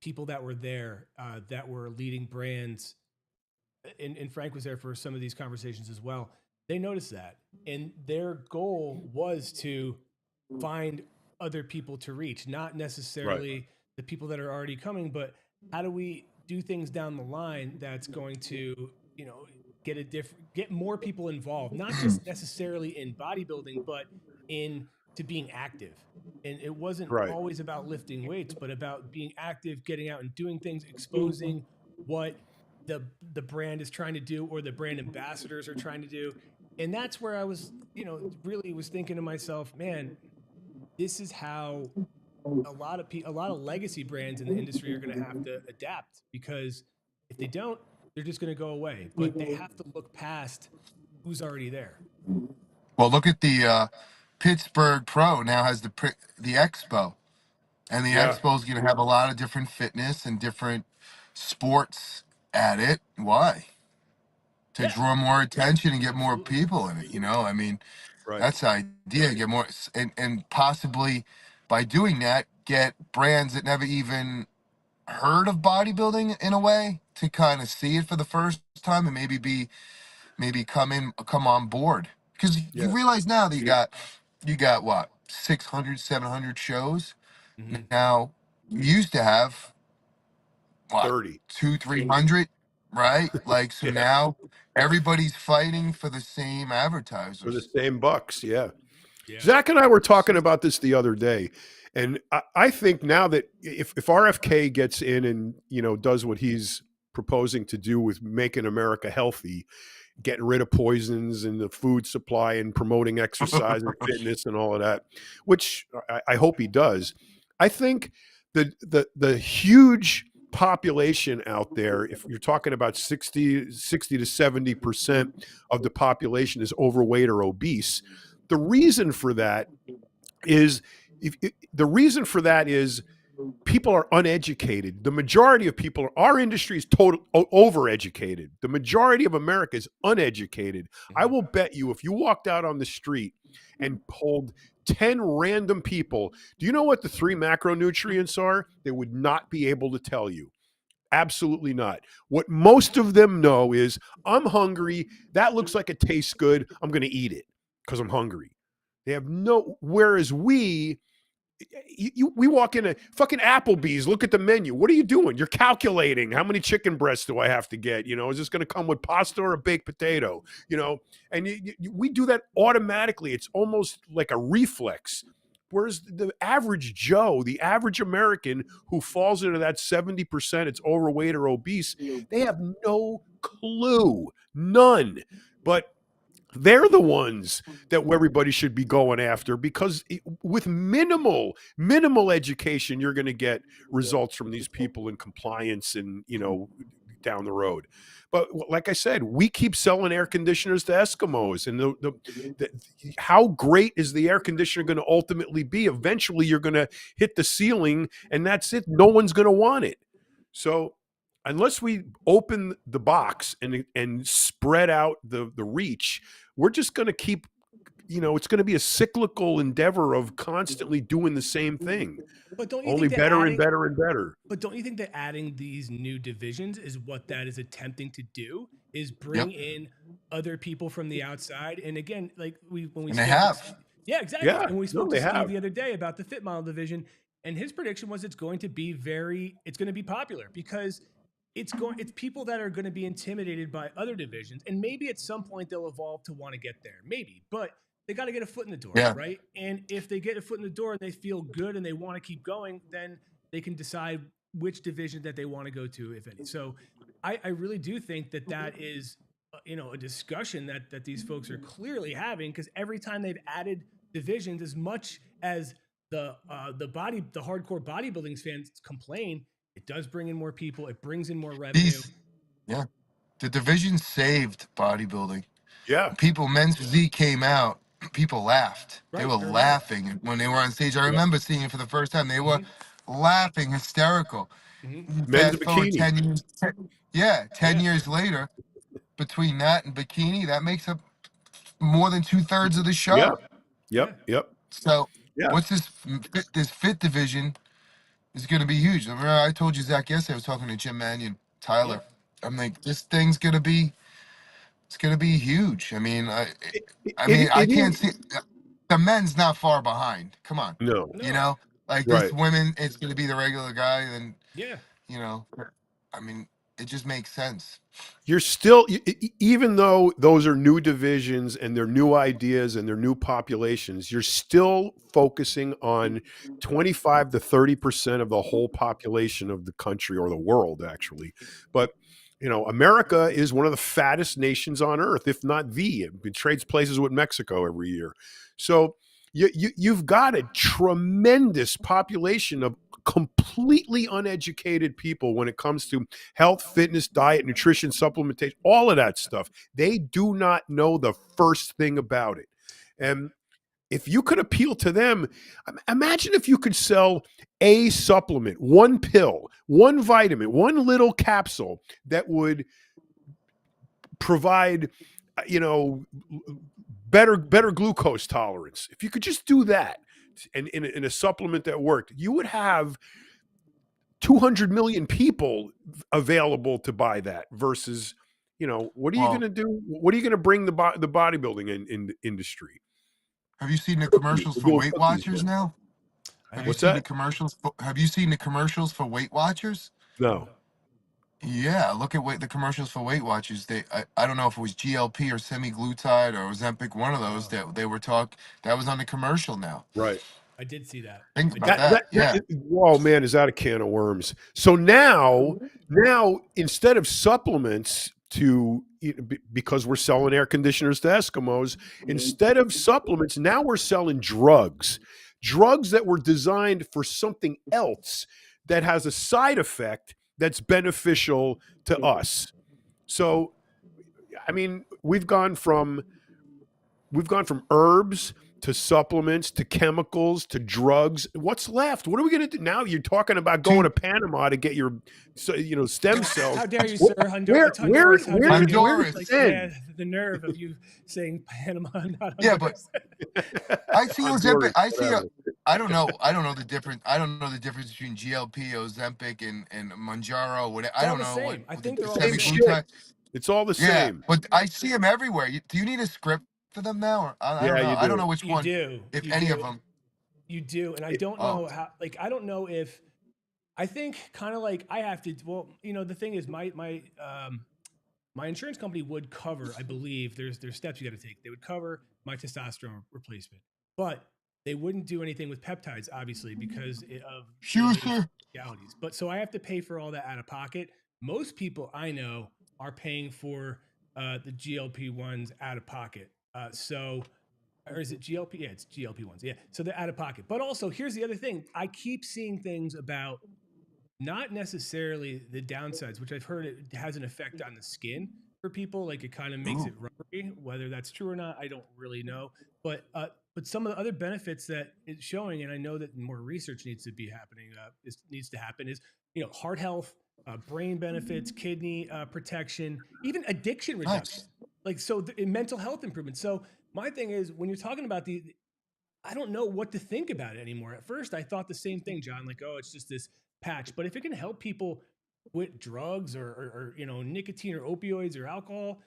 [SPEAKER 2] people that were there, that were leading brands, and Frank was there for some of these conversations as well. They noticed that, and their goal was to find other people to reach, not necessarily the people that are already coming, but how do we do things down the line that's going to, you know, get more people involved, not just necessarily in bodybuilding, but in to being active. And it wasn't always about lifting weights, but about being active, getting out and doing things, exposing what the brand is trying to do, or the brand ambassadors are trying to do. And that's where I was, you know, really was thinking to myself, man, this is how a lot of legacy brands in the industry are going to have to adapt, because if they don't, they're just going to go away. But they have to look past who's already there.
[SPEAKER 1] Well, look at the Pittsburgh Pro now has the Expo, and the Expo is going to have a lot of different fitness and different sports at it. Why? To draw more attention and get more people in it. You know, I mean, that's the idea. Get more, and possibly by doing that, get brands that never even heard of bodybuilding in a way to kind of see it for the first time, and maybe come on board, because you realize now that you got what, 600 700 shows. Now you used to have what,
[SPEAKER 3] 30,
[SPEAKER 1] 200 300, right? Like, so now everybody's fighting for the same advertisers,
[SPEAKER 3] for the same bucks. Zach and I were talking about this the other day, and I think now that if RFK gets in and, you know, does what he's proposing to do with making America healthy, getting rid of poisons in the food supply and promoting exercise and fitness and all of that, which I hope he does. I think the huge population out there, if you're talking about 60 to 70% of the population is overweight or obese, the reason for that is people are uneducated. The majority of people, our industry is overeducated. The majority of America is uneducated. I will bet you, if you walked out on the street and polled 10 random people, do you know what the 3 macronutrients are? They would not be able to tell you. Absolutely not. What most of them know is, I'm hungry. That looks like it tastes good. I'm going to eat it because I'm hungry. They have no, whereas we walk in a fucking Applebee's, look at the menu. What are you doing? You're calculating, how many chicken breasts do I have to get? You know, is this going to come with pasta or a baked potato? You know, and we do that automatically. It's almost like a reflex. Whereas the average Joe, the average American who falls into that 70%, it's overweight or obese, they have no clue, none. But They're the ones that everybody should be going after, because with minimal education, you're going to get results from these people in compliance and, down the road. But like I said, we keep selling air conditioners to Eskimos, and the how great is the air conditioner going to ultimately be? Eventually, you're going to hit the ceiling, and that's it. No one's going to want it. So unless we open the box and spread out the reach, we're just going to keep, it's going to be a cyclical endeavor of constantly doing the same thing,
[SPEAKER 2] But don't you
[SPEAKER 3] only
[SPEAKER 2] think that
[SPEAKER 3] better and
[SPEAKER 2] adding
[SPEAKER 3] better and better.
[SPEAKER 2] But don't you think that adding these new divisions is what that is attempting to do? Is
[SPEAKER 1] Yep.
[SPEAKER 2] bring in other people from the outside? And again, like when we
[SPEAKER 1] And they
[SPEAKER 2] spoke with
[SPEAKER 1] have.
[SPEAKER 2] yeah, exactly.
[SPEAKER 3] Yeah,
[SPEAKER 2] And we
[SPEAKER 3] no,
[SPEAKER 2] spoke to
[SPEAKER 3] they
[SPEAKER 2] Steve
[SPEAKER 3] have.
[SPEAKER 2] the other day about the fit model division, and his prediction was it's going to be popular because it's people that are going to be intimidated by other divisions, and maybe at some point they'll evolve to want to get there, maybe, but they got to get a foot in the door,
[SPEAKER 1] Yeah.
[SPEAKER 2] right? And if they get a foot in the door and they feel good and they want to keep going, then they can decide which division that they want to go to, if any. So I really do think that is, a discussion that these folks are clearly having, because every time they've added divisions, as much as the hardcore bodybuilding fans complain, it does bring in more people. It brings in more revenue.
[SPEAKER 1] Yeah. The division saved bodybuilding.
[SPEAKER 3] Yeah,
[SPEAKER 1] Men's Physique came out, people laughed. They
[SPEAKER 2] Right.
[SPEAKER 1] were
[SPEAKER 2] I remember.
[SPEAKER 1] laughing when they were on stage. I
[SPEAKER 3] yeah.
[SPEAKER 1] remember seeing it for the first time. They were
[SPEAKER 2] Mm-hmm.
[SPEAKER 1] laughing, hysterical.
[SPEAKER 2] Mm-hmm.
[SPEAKER 3] Men's
[SPEAKER 1] Fast forward
[SPEAKER 3] bikini.
[SPEAKER 1] 10 years. Yeah, 10
[SPEAKER 2] Yeah.
[SPEAKER 1] years later, between that and bikini, that makes up more than 2/3 of the
[SPEAKER 3] Yeah,
[SPEAKER 1] show.
[SPEAKER 3] yep,
[SPEAKER 2] Yeah.
[SPEAKER 3] yep,
[SPEAKER 1] So,
[SPEAKER 3] yeah,
[SPEAKER 1] what's this fit division is going to be huge. Remember, I told you, Zach, yesterday. I was talking to Jim Mannion,
[SPEAKER 2] Yeah.
[SPEAKER 1] Tyler. I'm like, this thing's going to be, it's going to be huge.
[SPEAKER 3] it,
[SPEAKER 1] I
[SPEAKER 3] it,
[SPEAKER 1] mean, I
[SPEAKER 3] it
[SPEAKER 1] can't
[SPEAKER 3] is.
[SPEAKER 1] see the men's not far behind. Come on,
[SPEAKER 3] No,
[SPEAKER 1] you
[SPEAKER 2] No.
[SPEAKER 1] know, like this
[SPEAKER 3] right.
[SPEAKER 1] women, it's going to be the regular guy. And
[SPEAKER 2] Yeah.
[SPEAKER 1] you know, I mean, it just makes sense.
[SPEAKER 3] You're still, even though those are new divisions and they're new ideas and they're new populations, you're still focusing on 25 to 30% of the whole population of the country, or the world, actually. But America is one of the fattest nations on earth, if not the. It trades places with Mexico every year. So you've got a tremendous population of completely uneducated people when it comes to health, fitness, diet, nutrition, supplementation, all of that stuff. They do not know the first thing about it. And if you could appeal to them, imagine if you could sell a supplement, one pill, one vitamin, one little capsule that would provide, better glucose tolerance. If you could just do that, and in a supplement that worked, you would have 200 million people available to buy that, versus, what are you going
[SPEAKER 1] Well,
[SPEAKER 3] to do? What are you going to bring the bodybuilding in industry?
[SPEAKER 1] have you seen the
[SPEAKER 3] Cookies.
[SPEAKER 1] commercials
[SPEAKER 3] We're
[SPEAKER 1] for
[SPEAKER 3] doing
[SPEAKER 1] Weight
[SPEAKER 3] cookies
[SPEAKER 1] Watchers
[SPEAKER 3] now.
[SPEAKER 1] now?
[SPEAKER 2] I
[SPEAKER 1] Have you
[SPEAKER 3] What's
[SPEAKER 2] haven't.
[SPEAKER 1] seen the
[SPEAKER 3] that?
[SPEAKER 1] commercials? Have you seen the commercials for Weight Watchers?
[SPEAKER 3] No.
[SPEAKER 1] Yeah, look at the commercials for Weight Watchers. I don't know if it was GLP or semaglutide or Ozempic, one of those
[SPEAKER 2] Oh,
[SPEAKER 1] that they were that was on the commercial now.
[SPEAKER 3] Right.
[SPEAKER 2] I did see that.
[SPEAKER 1] Think
[SPEAKER 2] I
[SPEAKER 1] about
[SPEAKER 2] did.
[SPEAKER 1] that. Yeah.
[SPEAKER 3] Whoa, man, is that a can of worms? So now instead of supplements because we're selling air conditioners to Eskimos, instead of supplements, now we're selling drugs that were designed for something else, that has a side effect that's beneficial to us. So, I mean, we've gone from herbs to supplements to chemicals to drugs. What's left? What are we going to do now? You're talking about going
[SPEAKER 1] Dude,
[SPEAKER 3] to Panama to get your, stem cells.
[SPEAKER 2] How dare you, sir?
[SPEAKER 3] Where
[SPEAKER 2] It's
[SPEAKER 3] where
[SPEAKER 2] Honduras. How
[SPEAKER 3] where
[SPEAKER 2] dare you?
[SPEAKER 3] where's
[SPEAKER 1] Honduras.
[SPEAKER 2] Like,
[SPEAKER 3] the
[SPEAKER 2] yeah,
[SPEAKER 3] end?
[SPEAKER 2] the nerve of you saying Panama, not
[SPEAKER 1] Yeah, but
[SPEAKER 2] Honduras.
[SPEAKER 1] I see Ozempic.
[SPEAKER 3] Honduras,
[SPEAKER 1] I see.
[SPEAKER 3] whatever.
[SPEAKER 1] I don't know. I don't know the difference. I don't know the difference between GLP, Ozempic, and Manjaro. Whatever.
[SPEAKER 2] It's
[SPEAKER 1] I
[SPEAKER 2] all
[SPEAKER 1] don't
[SPEAKER 2] the
[SPEAKER 1] know what
[SPEAKER 2] same. I
[SPEAKER 1] the
[SPEAKER 2] think they're all the
[SPEAKER 3] Same
[SPEAKER 2] same.
[SPEAKER 3] shit.
[SPEAKER 1] semaglutide.
[SPEAKER 3] It's all the
[SPEAKER 1] Yeah,
[SPEAKER 3] same.
[SPEAKER 1] but I see them everywhere. Do you need a script for them now? Or I don't
[SPEAKER 3] Yeah,
[SPEAKER 1] know.
[SPEAKER 3] you
[SPEAKER 1] I don't
[SPEAKER 3] do.
[SPEAKER 1] know which
[SPEAKER 2] You
[SPEAKER 1] one,
[SPEAKER 2] do.
[SPEAKER 1] if
[SPEAKER 2] You
[SPEAKER 1] any of
[SPEAKER 2] do.
[SPEAKER 1] them.
[SPEAKER 2] You do. And I
[SPEAKER 3] It-
[SPEAKER 2] don't
[SPEAKER 1] Oh,
[SPEAKER 2] know how, like, I don't know if, I think kind of like I have to, well, the thing is my insurance company would cover, I believe there's steps you got to take. They would cover my testosterone replacement, but they wouldn't do anything with peptides, obviously, because of
[SPEAKER 1] sure,
[SPEAKER 2] those
[SPEAKER 1] sir.
[SPEAKER 2] legalities. But so I have to pay for all that out of pocket. Most people I know are paying for the GLP ones out of pocket. Or is it GLP? Yeah, it's GLP ones. Yeah. So they're out of pocket. But also, here's the other thing. I keep seeing things about not necessarily the downsides, which I've heard it has an effect on the skin for people. Like it kind of makes it rubbery. Whether that's true or not, I don't really know. But some of the other benefits that it's showing, and I know that more research needs to be happening. Needs to happen is heart health, brain benefits, kidney protection, even addiction reduction.
[SPEAKER 1] Nice.
[SPEAKER 2] In mental health improvement. So my thing is when you're talking about I don't know what to think about it anymore. At first, I thought the same thing, John. Like, oh, it's just this patch. But if it can help people with drugs or nicotine or opioids or alcohol,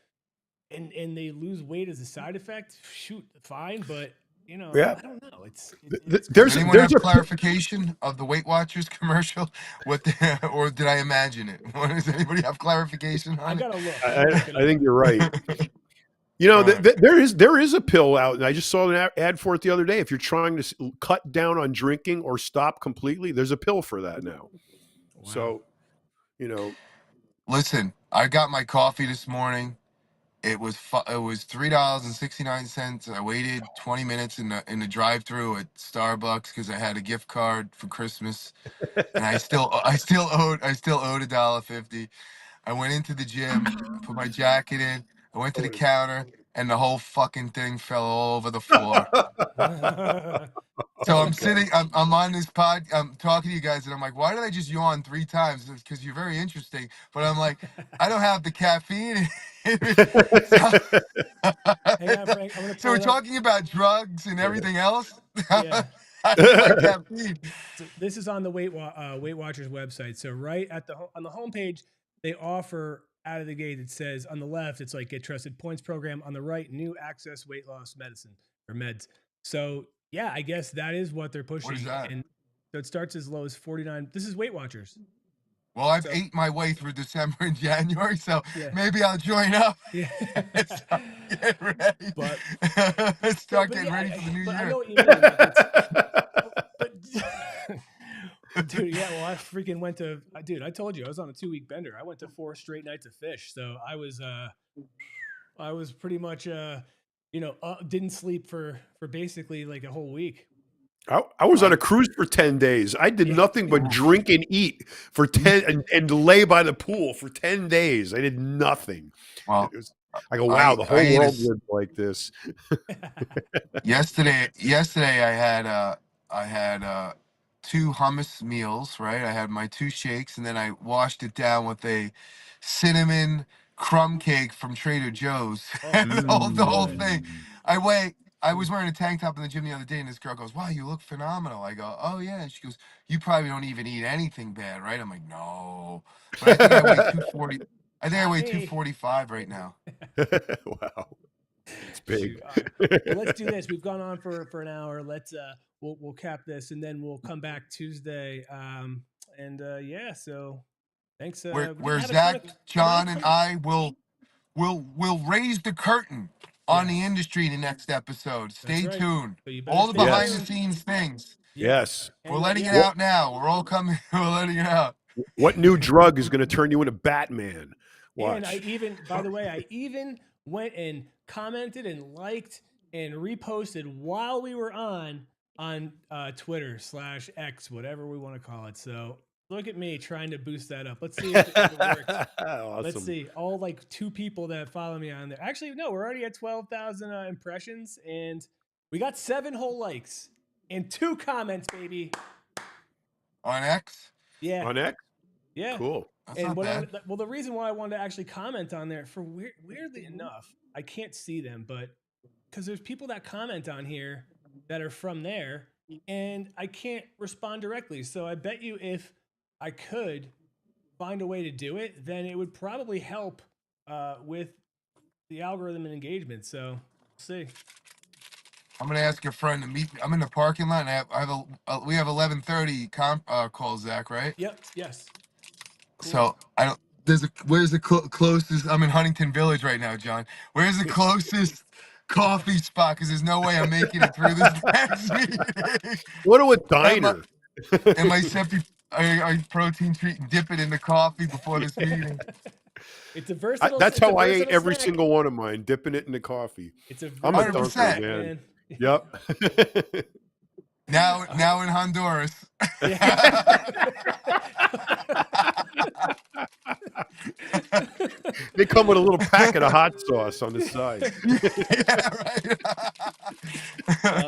[SPEAKER 2] and they lose weight as a side effect, shoot, fine. But
[SPEAKER 3] Yeah.
[SPEAKER 2] I don't know. It's
[SPEAKER 1] Does anyone have clarification of the Weight Watchers commercial? Or did I imagine it? Does anybody have clarification on
[SPEAKER 2] I gotta look.
[SPEAKER 3] I think you're right. There is a pill out, and I just saw an ad for it the other day. If you're trying to cut down on drinking or stop completely, there's a pill for that now. Wow. So,
[SPEAKER 1] listen, I got my coffee this morning. It was $3.69. I waited 20 minutes in the drive-through at Starbucks because I had a gift card for Christmas, and I still owed $1.50. I went into the gym, I put my jacket in, I went to the counter, and the whole fucking thing fell all over the floor. So I'm sitting, I'm on this pod, I'm talking to you guys, and I'm like, why did I just yawn 3 times? Because you're very interesting. But I'm like, I don't have the caffeine.
[SPEAKER 2] Hang on, Frank. I'm gonna
[SPEAKER 1] So we're talking about drugs and everything else.
[SPEAKER 2] Yeah.
[SPEAKER 1] I don't like caffeine.
[SPEAKER 2] So this is on the Weight Watchers website. So right on the homepage, they offer out of the gate. It says on the left, it's like Get Trusted Points Program. On the right, new access weight loss medicine or meds. So yeah, I guess that is what they're pushing.
[SPEAKER 1] What is that?
[SPEAKER 2] And so it starts as low as 49. This is Weight Watchers.
[SPEAKER 1] Well, I've ate my way through December and January, so maybe I'll join up.
[SPEAKER 2] Yeah.
[SPEAKER 1] Get ready. Start getting ready for the new year.
[SPEAKER 2] I know what you mean. Dude, yeah, well, I freaking went to, dude, I told you I was on a 2-week bender. I went to 4 straight nights of fish. So I was pretty much, didn't sleep for basically like a whole week.
[SPEAKER 3] I was on a cruise for 10 days. I did nothing but drink and eat for 10 and lay by the pool for 10 days. I did nothing.
[SPEAKER 1] Well,
[SPEAKER 3] I go, wow, the whole world lived like this.
[SPEAKER 1] Yesterday I had 2 hummus meals, right? I had my 2 shakes, and then I washed it down with a cinnamon crumb cake from Trader Joe's. The whole thing. I was wearing a tank top in the gym the other day, and this girl goes, wow, you look phenomenal. I go, oh, yeah. And she goes, you probably don't even eat anything bad, right? I'm like, no. But I think I weigh 240. I think I weigh 245 right now.
[SPEAKER 3] Wow. It's big.
[SPEAKER 2] Well, let's do this. We've gone on for an hour. Let's we'll cap this, and then we'll come back Tuesday. So thanks.
[SPEAKER 1] Where Zack, John, and I will raise the curtain on the industry in the next episode. Stay tuned. So all the behind the scenes things.
[SPEAKER 3] Yes.
[SPEAKER 1] We're letting it out now. We're letting it out.
[SPEAKER 3] What new drug is going to turn you into Batman? Watch.
[SPEAKER 2] And by the way, I even went and commented and liked and reposted while we were on Twitter /X, whatever we want to call it. So look at me trying to boost that up. Let's see if it works. Awesome. Let's see. All like 2 people that follow me on there. Actually, no, we're already at 12,000 impressions, and we got 7 whole likes and 2 comments, baby.
[SPEAKER 1] On X?
[SPEAKER 2] Yeah.
[SPEAKER 3] On X?
[SPEAKER 2] Yeah.
[SPEAKER 3] Cool.
[SPEAKER 1] That's not bad.
[SPEAKER 2] Well, the reason why I wanted to actually comment on there, for weirdly enough, I can't see them, but because there's people that comment on here that are from there, and I can't respond directly. So I bet you if I could find a way to do it, then it would probably help with the algorithm and engagement. So we'll see.
[SPEAKER 1] I'm gonna ask your friend to meet me. I'm in the parking lot, and we have 11:30 call, Zach, right?
[SPEAKER 2] Yep. Yes. Cool.
[SPEAKER 1] So I don't. Where's the closest? I'm in Huntington Village right now, John. Where's the closest coffee spot? Because there's no way I'm making it through this next meeting.
[SPEAKER 3] What a diner.
[SPEAKER 1] Am I I protein treat and dip it in the coffee before this meeting.
[SPEAKER 2] It's a versatile.
[SPEAKER 3] That's
[SPEAKER 2] it's a
[SPEAKER 3] how I ate
[SPEAKER 2] versatile
[SPEAKER 3] every
[SPEAKER 2] snack.
[SPEAKER 3] single one of mine, dipping it in the coffee.
[SPEAKER 2] It's a
[SPEAKER 3] I'm a
[SPEAKER 2] versatile
[SPEAKER 3] dunker,
[SPEAKER 2] snack,
[SPEAKER 3] man.
[SPEAKER 2] man.
[SPEAKER 3] Yep.
[SPEAKER 1] Now in Honduras.
[SPEAKER 3] They come with a little packet of hot sauce on the side.
[SPEAKER 1] Yeah, right.